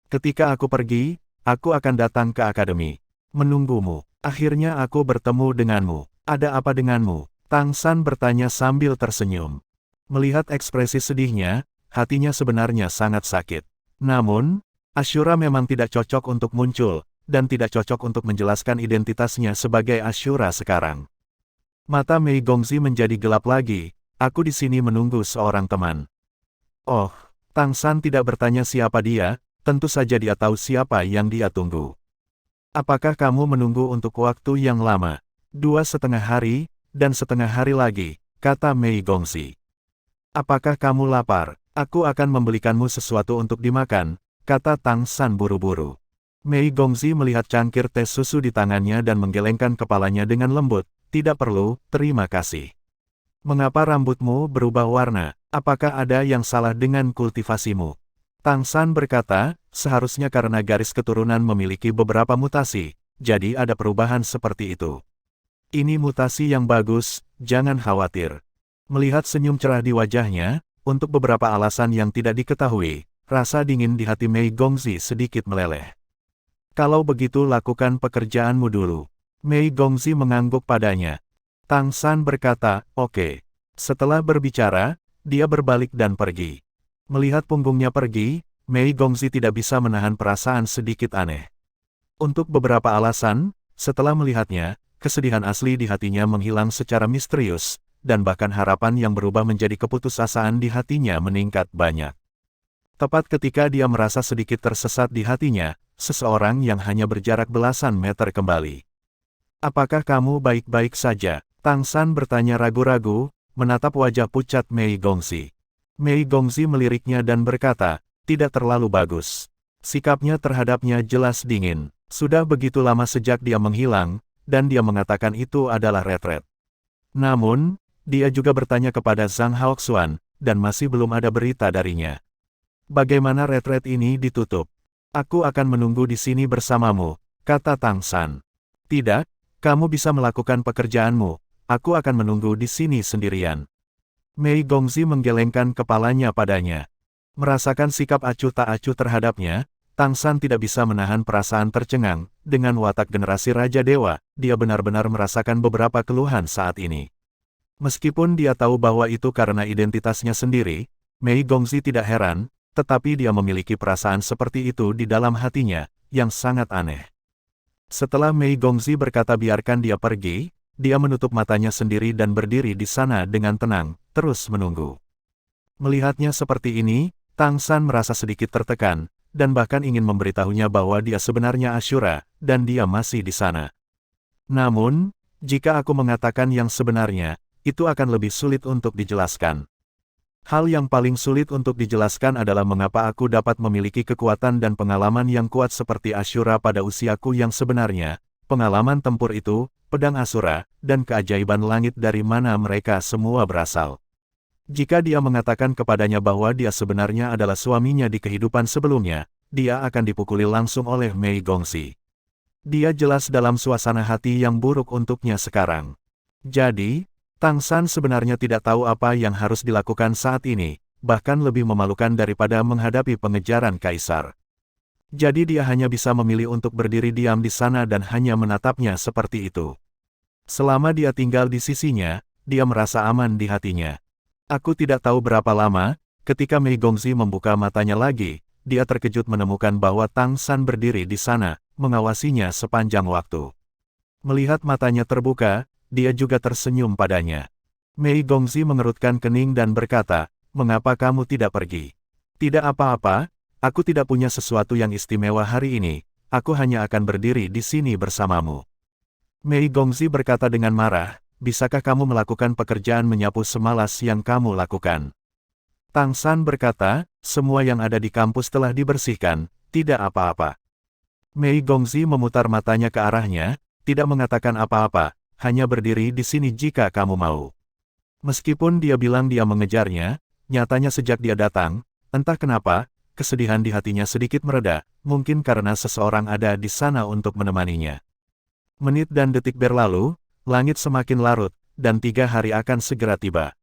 Ketika aku pergi, aku akan datang ke akademi. Menunggumu. Akhirnya aku bertemu denganmu. Ada apa denganmu? Tang San bertanya sambil tersenyum. Melihat ekspresi sedihnya, hatinya sebenarnya sangat sakit. Namun, Ashura memang tidak cocok untuk muncul, dan tidak cocok untuk menjelaskan identitasnya sebagai Ashura sekarang. Mata Mei Gongzi menjadi gelap lagi, aku di sini menunggu seorang teman. Oh, Tang San tidak bertanya siapa dia, tentu saja dia tahu siapa yang dia tunggu. Apakah kamu menunggu untuk waktu yang lama? 2,5 hari, dan setengah hari lagi, kata Mei Gongzi. Apakah kamu lapar? Aku akan membelikanmu sesuatu untuk dimakan, kata Tang San buru-buru. Mei Gongzi melihat cangkir teh susu di tangannya dan menggelengkan kepalanya dengan lembut. Tidak perlu, terima kasih. Mengapa rambutmu berubah warna? Apakah ada yang salah dengan kultivasimu? Tang San berkata, seharusnya karena garis keturunan memiliki beberapa mutasi, jadi ada perubahan seperti itu. Ini mutasi yang bagus, jangan khawatir. Melihat senyum cerah di wajahnya, untuk beberapa alasan yang tidak diketahui, rasa dingin di hati Mei Gongzi sedikit meleleh. Kalau begitu lakukan pekerjaanmu dulu. Mei Gongzi mengangguk padanya. Tang San berkata, oke. Setelah berbicara, dia berbalik dan pergi. Melihat punggungnya pergi, Mei Gongzi tidak bisa menahan perasaan sedikit aneh. Untuk beberapa alasan, setelah melihatnya, kesedihan asli di hatinya menghilang secara misterius, dan bahkan harapan yang berubah menjadi keputusasaan di hatinya meningkat banyak. Tepat ketika dia merasa sedikit tersesat di hatinya, seseorang yang hanya berjarak belasan meter kembali. Apakah kamu baik-baik saja? Tang San bertanya ragu-ragu, menatap wajah pucat Mei Gongzi. Mei Gongzi meliriknya dan berkata, tidak terlalu bagus. Sikapnya terhadapnya jelas dingin. Sudah begitu lama sejak dia menghilang, dan dia mengatakan itu adalah retret. Namun, dia juga bertanya kepada Zhang Haoxuan, dan masih belum ada berita darinya. Bagaimana retret ini ditutup? Aku akan menunggu di sini bersamamu, kata Tang San. Tidak, kamu bisa melakukan pekerjaanmu, aku akan menunggu di sini sendirian. Mei Gongzi menggelengkan kepalanya padanya. Merasakan sikap acuh tak acuh terhadapnya, Tang San tidak bisa menahan perasaan tercengang. Dengan watak generasi Raja Dewa, dia benar-benar merasakan beberapa keluhan saat ini. Meskipun dia tahu bahwa itu karena identitasnya sendiri, Mei Gongzi tidak heran, tetapi dia memiliki perasaan seperti itu di dalam hatinya, yang sangat aneh. Setelah Mei Gongzi berkata biarkan dia pergi, dia menutup matanya sendiri dan berdiri di sana dengan tenang, terus menunggu. Melihatnya seperti ini, Tang San merasa sedikit tertekan, dan bahkan ingin memberitahunya bahwa dia sebenarnya Ashura, dan dia masih di sana. Namun, jika aku mengatakan yang sebenarnya, itu akan lebih sulit untuk dijelaskan. Hal yang paling sulit untuk dijelaskan adalah mengapa aku dapat memiliki kekuatan dan pengalaman yang kuat seperti Ashura pada usiaku yang sebenarnya, pengalaman tempur itu, pedang Asura, dan keajaiban langit dari mana mereka semua berasal. Jika dia mengatakan kepadanya bahwa dia sebenarnya adalah suaminya di kehidupan sebelumnya, dia akan dipukuli langsung oleh Mei Gongzi. Dia jelas dalam suasana hati yang buruk untuknya sekarang. Jadi, Tang San sebenarnya tidak tahu apa yang harus dilakukan saat ini, bahkan lebih memalukan daripada menghadapi pengejaran kaisar. Jadi dia hanya bisa memilih untuk berdiri diam di sana dan hanya menatapnya seperti itu. Selama dia tinggal di sisinya, dia merasa aman di hatinya. Aku tidak tahu berapa lama, ketika Mei Gongzi membuka matanya lagi, dia terkejut menemukan bahwa Tang San berdiri di sana, mengawasinya sepanjang waktu. Melihat matanya terbuka, dia juga tersenyum padanya. Mei Gongzi mengerutkan kening dan berkata, mengapa kamu tidak pergi? Tidak apa-apa, aku tidak punya sesuatu yang istimewa hari ini, aku hanya akan berdiri di sini bersamamu. Mei Gongzi berkata dengan marah, bisakah kamu melakukan pekerjaan menyapu semalas yang kamu lakukan? Tang San berkata, semua yang ada di kampus telah dibersihkan, tidak apa-apa. Mei Gongzi memutar matanya ke arahnya, tidak mengatakan apa-apa, hanya berdiri di sini jika kamu mau. Meskipun dia bilang dia mengejarnya, nyatanya sejak dia datang, entah kenapa, kesedihan di hatinya sedikit mereda, mungkin karena seseorang ada di sana untuk menemaninya. Menit dan detik berlalu, langit semakin larut, dan 3 hari akan segera tiba.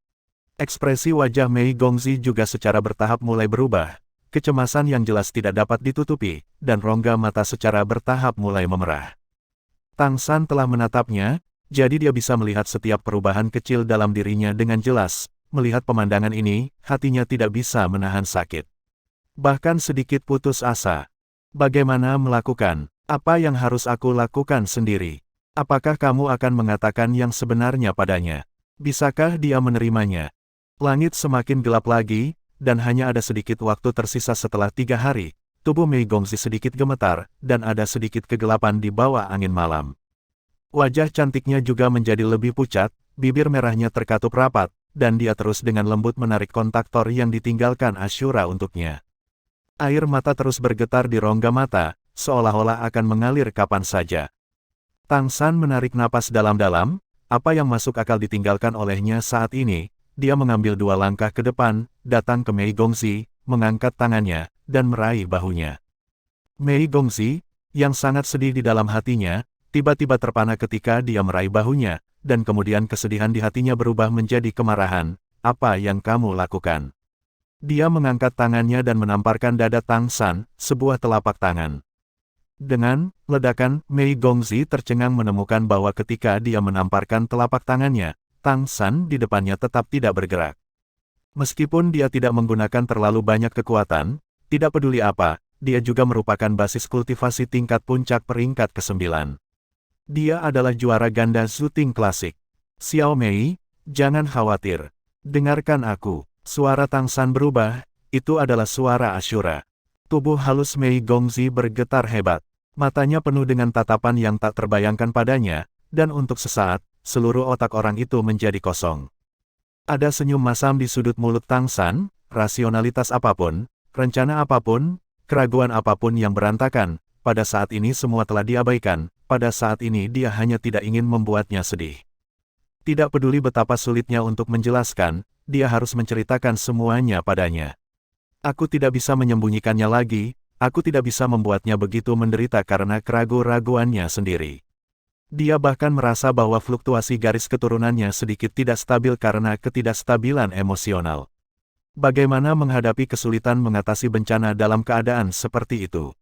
Ekspresi wajah Mei Gongzi juga secara bertahap mulai berubah. Kecemasan yang jelas tidak dapat ditutupi, dan rongga mata secara bertahap mulai memerah. Tang San telah menatapnya, jadi dia bisa melihat setiap perubahan kecil dalam dirinya dengan jelas. Melihat pemandangan ini, hatinya tidak bisa menahan sakit. Bahkan sedikit putus asa. Bagaimana melakukan? Apa yang harus aku lakukan sendiri? Apakah kamu akan mengatakan yang sebenarnya padanya? Bisakah dia menerimanya? Langit semakin gelap lagi, dan hanya ada sedikit waktu tersisa setelah 3 hari. Tubuh Mei Gongzi sedikit gemetar, dan ada sedikit kegelapan di bawah angin malam. Wajah cantiknya juga menjadi lebih pucat, bibir merahnya terkatup rapat, dan dia terus dengan lembut menarik kontaktor yang ditinggalkan Ashura untuknya. Air mata terus bergetar di rongga mata, seolah-olah akan mengalir kapan saja. Tang San menarik napas dalam-dalam, apa yang masuk akal ditinggalkan olehnya saat ini. Dia mengambil 2 langkah ke depan, datang ke Mei Gongzi, mengangkat tangannya, dan meraih bahunya. Mei Gongzi, yang sangat sedih di dalam hatinya, tiba-tiba terpana ketika dia meraih bahunya, dan kemudian kesedihan di hatinya berubah menjadi kemarahan. Apa yang kamu lakukan? Dia mengangkat tangannya dan menamparkan dada Tang San, sebuah telapak tangan. Dengan ledakan, Mei Gongzi tercengang menemukan bahwa ketika dia menamparkan telapak tangannya, Tang San di depannya tetap tidak bergerak. Meskipun dia tidak menggunakan terlalu banyak kekuatan, tidak peduli apa, dia juga merupakan basis kultivasi tingkat puncak peringkat ke-9. Dia adalah juara ganda Zhuting klasik. Xiao Mei, jangan khawatir. Dengarkan aku. Suara Tang San berubah, itu adalah suara Ashura. Tubuh halus Mei Gongzi bergetar hebat. Matanya penuh dengan tatapan yang tak terbayangkan padanya, dan untuk sesaat, seluruh otak orang itu menjadi kosong. Ada senyum masam di sudut mulut Tang San, rasionalitas apapun, rencana apapun, keraguan apapun yang berantakan, pada saat ini semua telah diabaikan, pada saat ini dia hanya tidak ingin membuatnya sedih. Tidak peduli betapa sulitnya untuk menjelaskan, dia harus menceritakan semuanya padanya. Aku tidak bisa menyembunyikannya lagi, aku tidak bisa membuatnya begitu menderita karena keraguan-raguannya sendiri. Dia bahkan merasa bahwa fluktuasi garis keturunannya sedikit tidak stabil karena ketidakstabilan emosional. Bagaimana menghadapi kesulitan mengatasi bencana dalam keadaan seperti itu?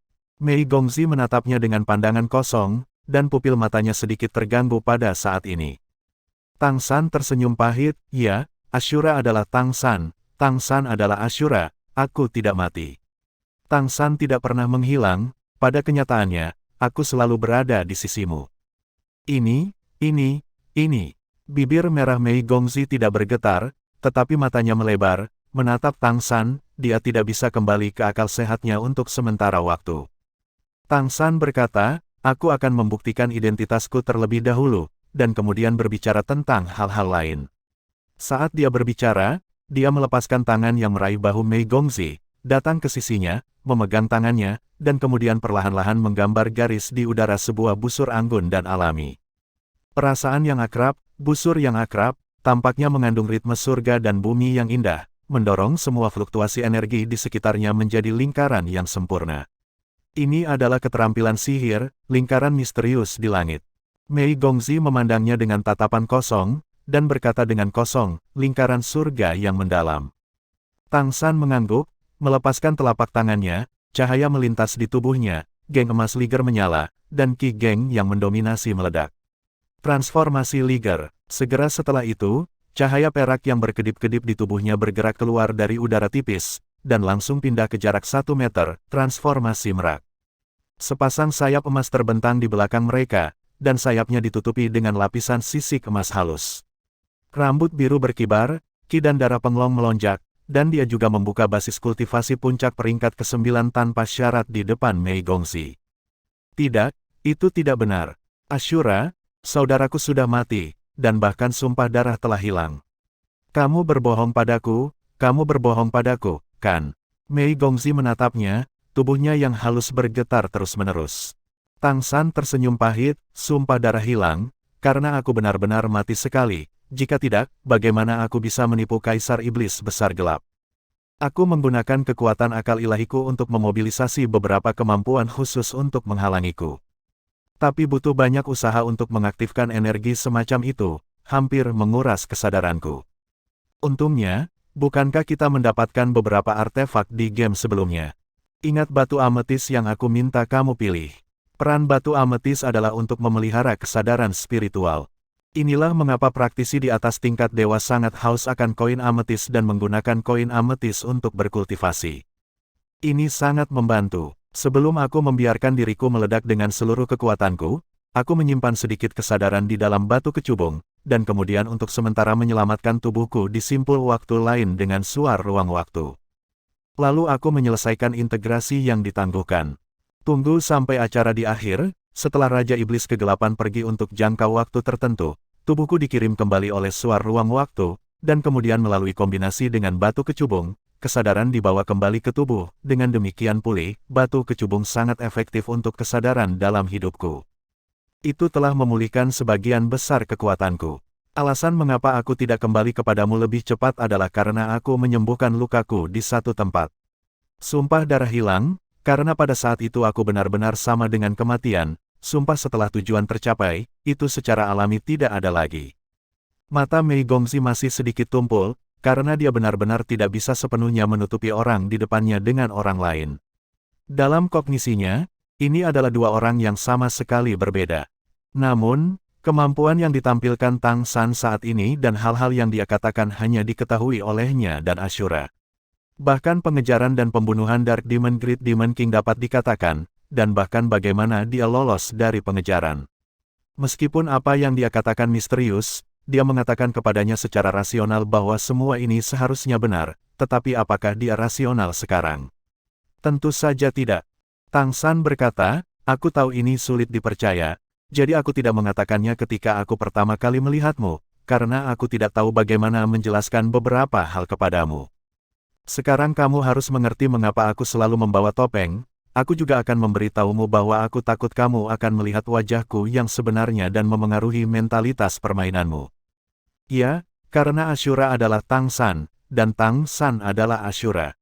Mei Gongzi menatapnya dengan pandangan kosong, dan pupil matanya sedikit terganggu pada saat ini. Tang San tersenyum pahit, ya, Ashura adalah Tang San adalah Ashura, aku tidak mati. Tang San tidak pernah menghilang, pada kenyataannya, aku selalu berada di sisimu. Ini. Bibir merah Mei Gongzi tidak bergetar, tetapi matanya melebar, menatap Tang San, dia tidak bisa kembali ke akal sehatnya untuk sementara waktu. Tang San berkata, aku akan membuktikan identitasku terlebih dahulu, dan kemudian berbicara tentang hal-hal lain. Saat dia berbicara, dia melepaskan tangan yang meraih bahu Mei Gongzi, datang ke sisinya, memegang tangannya, dan kemudian perlahan-lahan menggambar garis di udara sebuah busur anggun dan alami. Perasaan yang akrab, busur yang akrab, tampaknya mengandung ritme surga dan bumi yang indah, mendorong semua fluktuasi energi di sekitarnya menjadi lingkaran yang sempurna. Ini adalah keterampilan sihir, lingkaran misterius di langit. Mei Gongzi memandangnya dengan tatapan kosong, dan berkata dengan kosong, lingkaran surga yang mendalam. Tang San mengangguk, melepaskan telapak tangannya, cahaya melintas di tubuhnya, geng emas Liger menyala, dan Qi Geng yang mendominasi meledak. Transformasi Liger. Segera setelah itu, cahaya perak yang berkedip-kedip di tubuhnya bergerak keluar dari udara tipis, dan langsung pindah ke jarak 1 meter, transformasi merak. Sepasang sayap emas terbentang di belakang mereka, dan sayapnya ditutupi dengan lapisan sisik emas halus. Rambut biru berkibar, Qi dan darah penglong melonjak, dan dia juga membuka basis kultivasi puncak peringkat ke-9 tanpa syarat di depan Mei Gongzi. Tidak, itu tidak benar. Ashura, saudaraku sudah mati, dan bahkan sumpah darah telah hilang. Kamu berbohong padaku, kan? Mei Gongzi menatapnya, tubuhnya yang halus bergetar terus-menerus. Tang San tersenyum pahit, sumpah darah hilang, karena aku benar-benar mati sekali, jika tidak, bagaimana aku bisa menipu Kaisar Iblis Besar Gelap? Aku menggunakan kekuatan akal ilahiku untuk memobilisasi beberapa kemampuan khusus untuk menghalangiku. Tapi butuh banyak usaha untuk mengaktifkan energi semacam itu, hampir menguras kesadaranku. Untungnya, bukankah kita mendapatkan beberapa artefak di game sebelumnya? Ingat batu ametis yang aku minta kamu pilih. Peran batu ametis adalah untuk memelihara kesadaran spiritual. Inilah mengapa praktisi di atas tingkat dewa sangat haus akan koin ametis dan menggunakan koin ametis untuk berkultivasi. Ini sangat membantu. Sebelum aku membiarkan diriku meledak dengan seluruh kekuatanku, aku menyimpan sedikit kesadaran di dalam batu kecubung, dan kemudian untuk sementara menyelamatkan tubuhku di simpul waktu lain dengan suar ruang waktu. Lalu aku menyelesaikan integrasi yang ditangguhkan. Tunggu sampai acara di akhir, setelah Raja Iblis Kegelapan pergi untuk jangka waktu tertentu, tubuhku dikirim kembali oleh suar ruang waktu, dan kemudian melalui kombinasi dengan batu kecubung, kesadaran dibawa kembali ke tubuh. Dengan demikian pulih, batu kecubung sangat efektif untuk kesadaran dalam hidupku. Itu telah memulihkan sebagian besar kekuatanku. Alasan mengapa aku tidak kembali kepadamu lebih cepat adalah karena aku menyembuhkan lukaku di satu tempat. Sumpah darah hilang, karena pada saat itu aku benar-benar sama dengan kematian. Sumpah setelah tujuan tercapai, itu secara alami tidak ada lagi. Mata Mei Gongxi masih sedikit tumpul, karena dia benar-benar tidak bisa sepenuhnya menutupi orang di depannya dengan orang lain. Dalam kognisinya, ini adalah dua orang yang sama sekali berbeda. Namun, kemampuan yang ditampilkan Tang San saat ini dan hal-hal yang dia katakan hanya diketahui olehnya dan Ashura. Bahkan pengejaran dan pembunuhan Dark Demon Great Demon King dapat dikatakan, dan bahkan bagaimana dia lolos dari pengejaran. Meskipun apa yang dia katakan misterius, dia mengatakan kepadanya secara rasional bahwa semua ini seharusnya benar, tetapi apakah dia rasional sekarang? Tentu saja tidak. Tang San berkata, aku tahu ini sulit dipercaya, jadi aku tidak mengatakannya ketika aku pertama kali melihatmu, karena aku tidak tahu bagaimana menjelaskan beberapa hal kepadamu. Sekarang kamu harus mengerti mengapa aku selalu membawa topeng. Aku juga akan memberitahumu bahwa aku takut kamu akan melihat wajahku yang sebenarnya dan memengaruhi mentalitas permainanmu. Ya, karena Ashura adalah Tang San, dan Tang San adalah Ashura.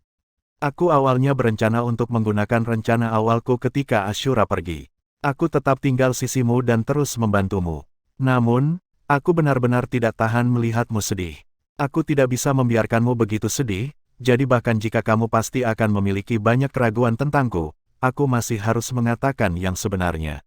Aku awalnya berencana untuk menggunakan rencana awalku ketika Ashura pergi. Aku tetap tinggal sisimu dan terus membantumu. Namun, aku benar-benar tidak tahan melihatmu sedih. Aku tidak bisa membiarkanmu begitu sedih. Jadi bahkan jika kamu pasti akan memiliki banyak keraguan tentangku, aku masih harus mengatakan yang sebenarnya.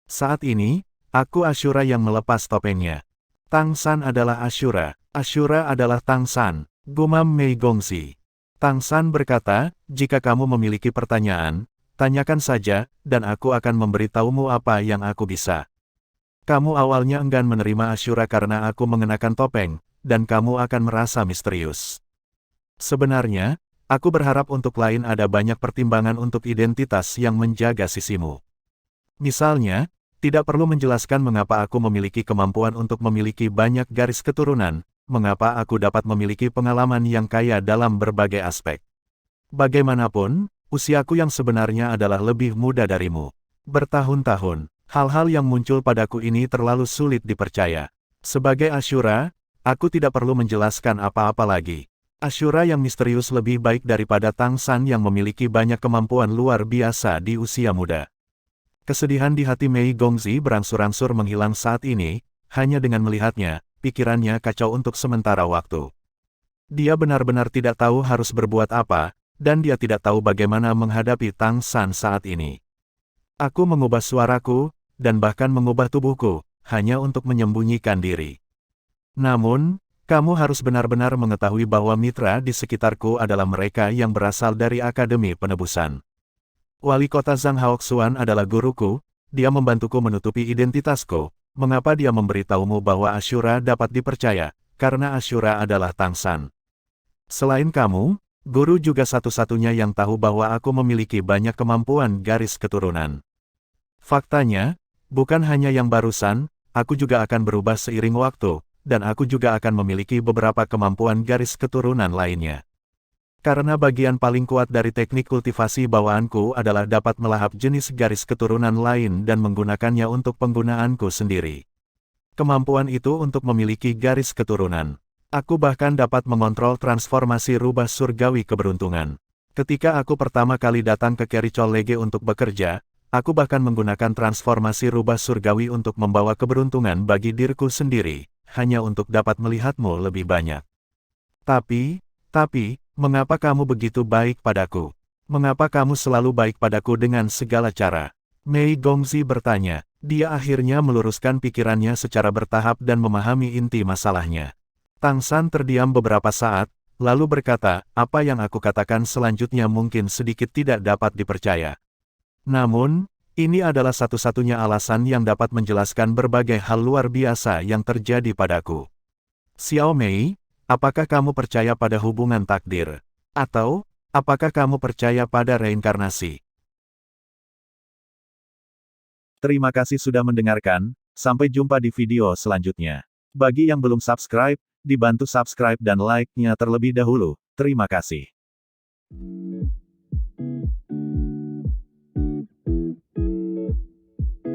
Saat ini, aku Ashura yang melepas topengnya. Tang San adalah Ashura, Ashura adalah Tang San, gumam Mei Gongxi. Tang San berkata, jika kamu memiliki pertanyaan, tanyakan saja, dan aku akan memberitahumu apa yang aku bisa. Kamu awalnya enggan menerima Ashura karena aku mengenakan topeng, dan kamu akan merasa misterius. Sebenarnya, aku berharap untuk lain ada banyak pertimbangan untuk identitas yang menjaga sisimu. Misalnya, tidak perlu menjelaskan mengapa aku memiliki kemampuan untuk memiliki banyak garis keturunan, mengapa aku dapat memiliki pengalaman yang kaya dalam berbagai aspek. Bagaimanapun, usiaku yang sebenarnya adalah lebih muda darimu. Bertahun-tahun, hal-hal yang muncul padaku ini terlalu sulit dipercaya. Sebagai Ashura, aku tidak perlu menjelaskan apa-apa lagi. Ashura yang misterius lebih baik daripada Tang San yang memiliki banyak kemampuan luar biasa di usia muda. Kesedihan di hati Mei Gongxi berangsur-angsur menghilang saat ini, hanya dengan melihatnya, pikirannya kacau untuk sementara waktu. Dia benar-benar tidak tahu harus berbuat apa, dan dia tidak tahu bagaimana menghadapi Tang San saat ini. Aku mengubah suaraku, dan bahkan mengubah tubuhku, hanya untuk menyembunyikan diri. Namun, kamu harus benar-benar mengetahui bahwa mitra di sekitarku adalah mereka yang berasal dari Akademi Penebusan. Wali kota Zhang Haoxuan adalah guruku, dia membantuku menutupi identitasku. Mengapa dia memberitahumu bahwa Ashura dapat dipercaya? Karena Ashura adalah Tang San. Selain kamu, guru juga satu-satunya yang tahu bahwa aku memiliki banyak kemampuan garis keturunan. Faktanya, bukan hanya yang barusan, aku juga akan berubah seiring waktu, dan aku juga akan memiliki beberapa kemampuan garis keturunan lainnya. Karena bagian paling kuat dari teknik kultivasi bawaanku adalah dapat melahap jenis garis keturunan lain dan menggunakannya untuk penggunaanku sendiri. Kemampuan itu untuk memiliki garis keturunan. Aku bahkan dapat mengontrol transformasi rubah surgawi keberuntungan. Ketika aku pertama kali datang ke Kericol Lege untuk bekerja, aku bahkan menggunakan transformasi rubah surgawi untuk membawa keberuntungan bagi diriku sendiri, hanya untuk dapat melihatmu lebih banyak. Tapi, mengapa kamu begitu baik padaku? Mengapa kamu selalu baik padaku dengan segala cara? Mei Gongzi bertanya. Dia akhirnya meluruskan pikirannya secara bertahap dan memahami inti masalahnya. Tang San terdiam beberapa saat, lalu berkata, apa yang aku katakan selanjutnya mungkin sedikit tidak dapat dipercaya. Namun, ini adalah satu-satunya alasan yang dapat menjelaskan berbagai hal luar biasa yang terjadi padaku. Xiao Mei, apakah kamu percaya pada hubungan takdir? Atau, apakah kamu percaya pada reinkarnasi? Terima kasih sudah mendengarkan, sampai jumpa di video selanjutnya. Bagi yang belum subscribe, dibantu subscribe dan like-nya terlebih dahulu. Terima kasih.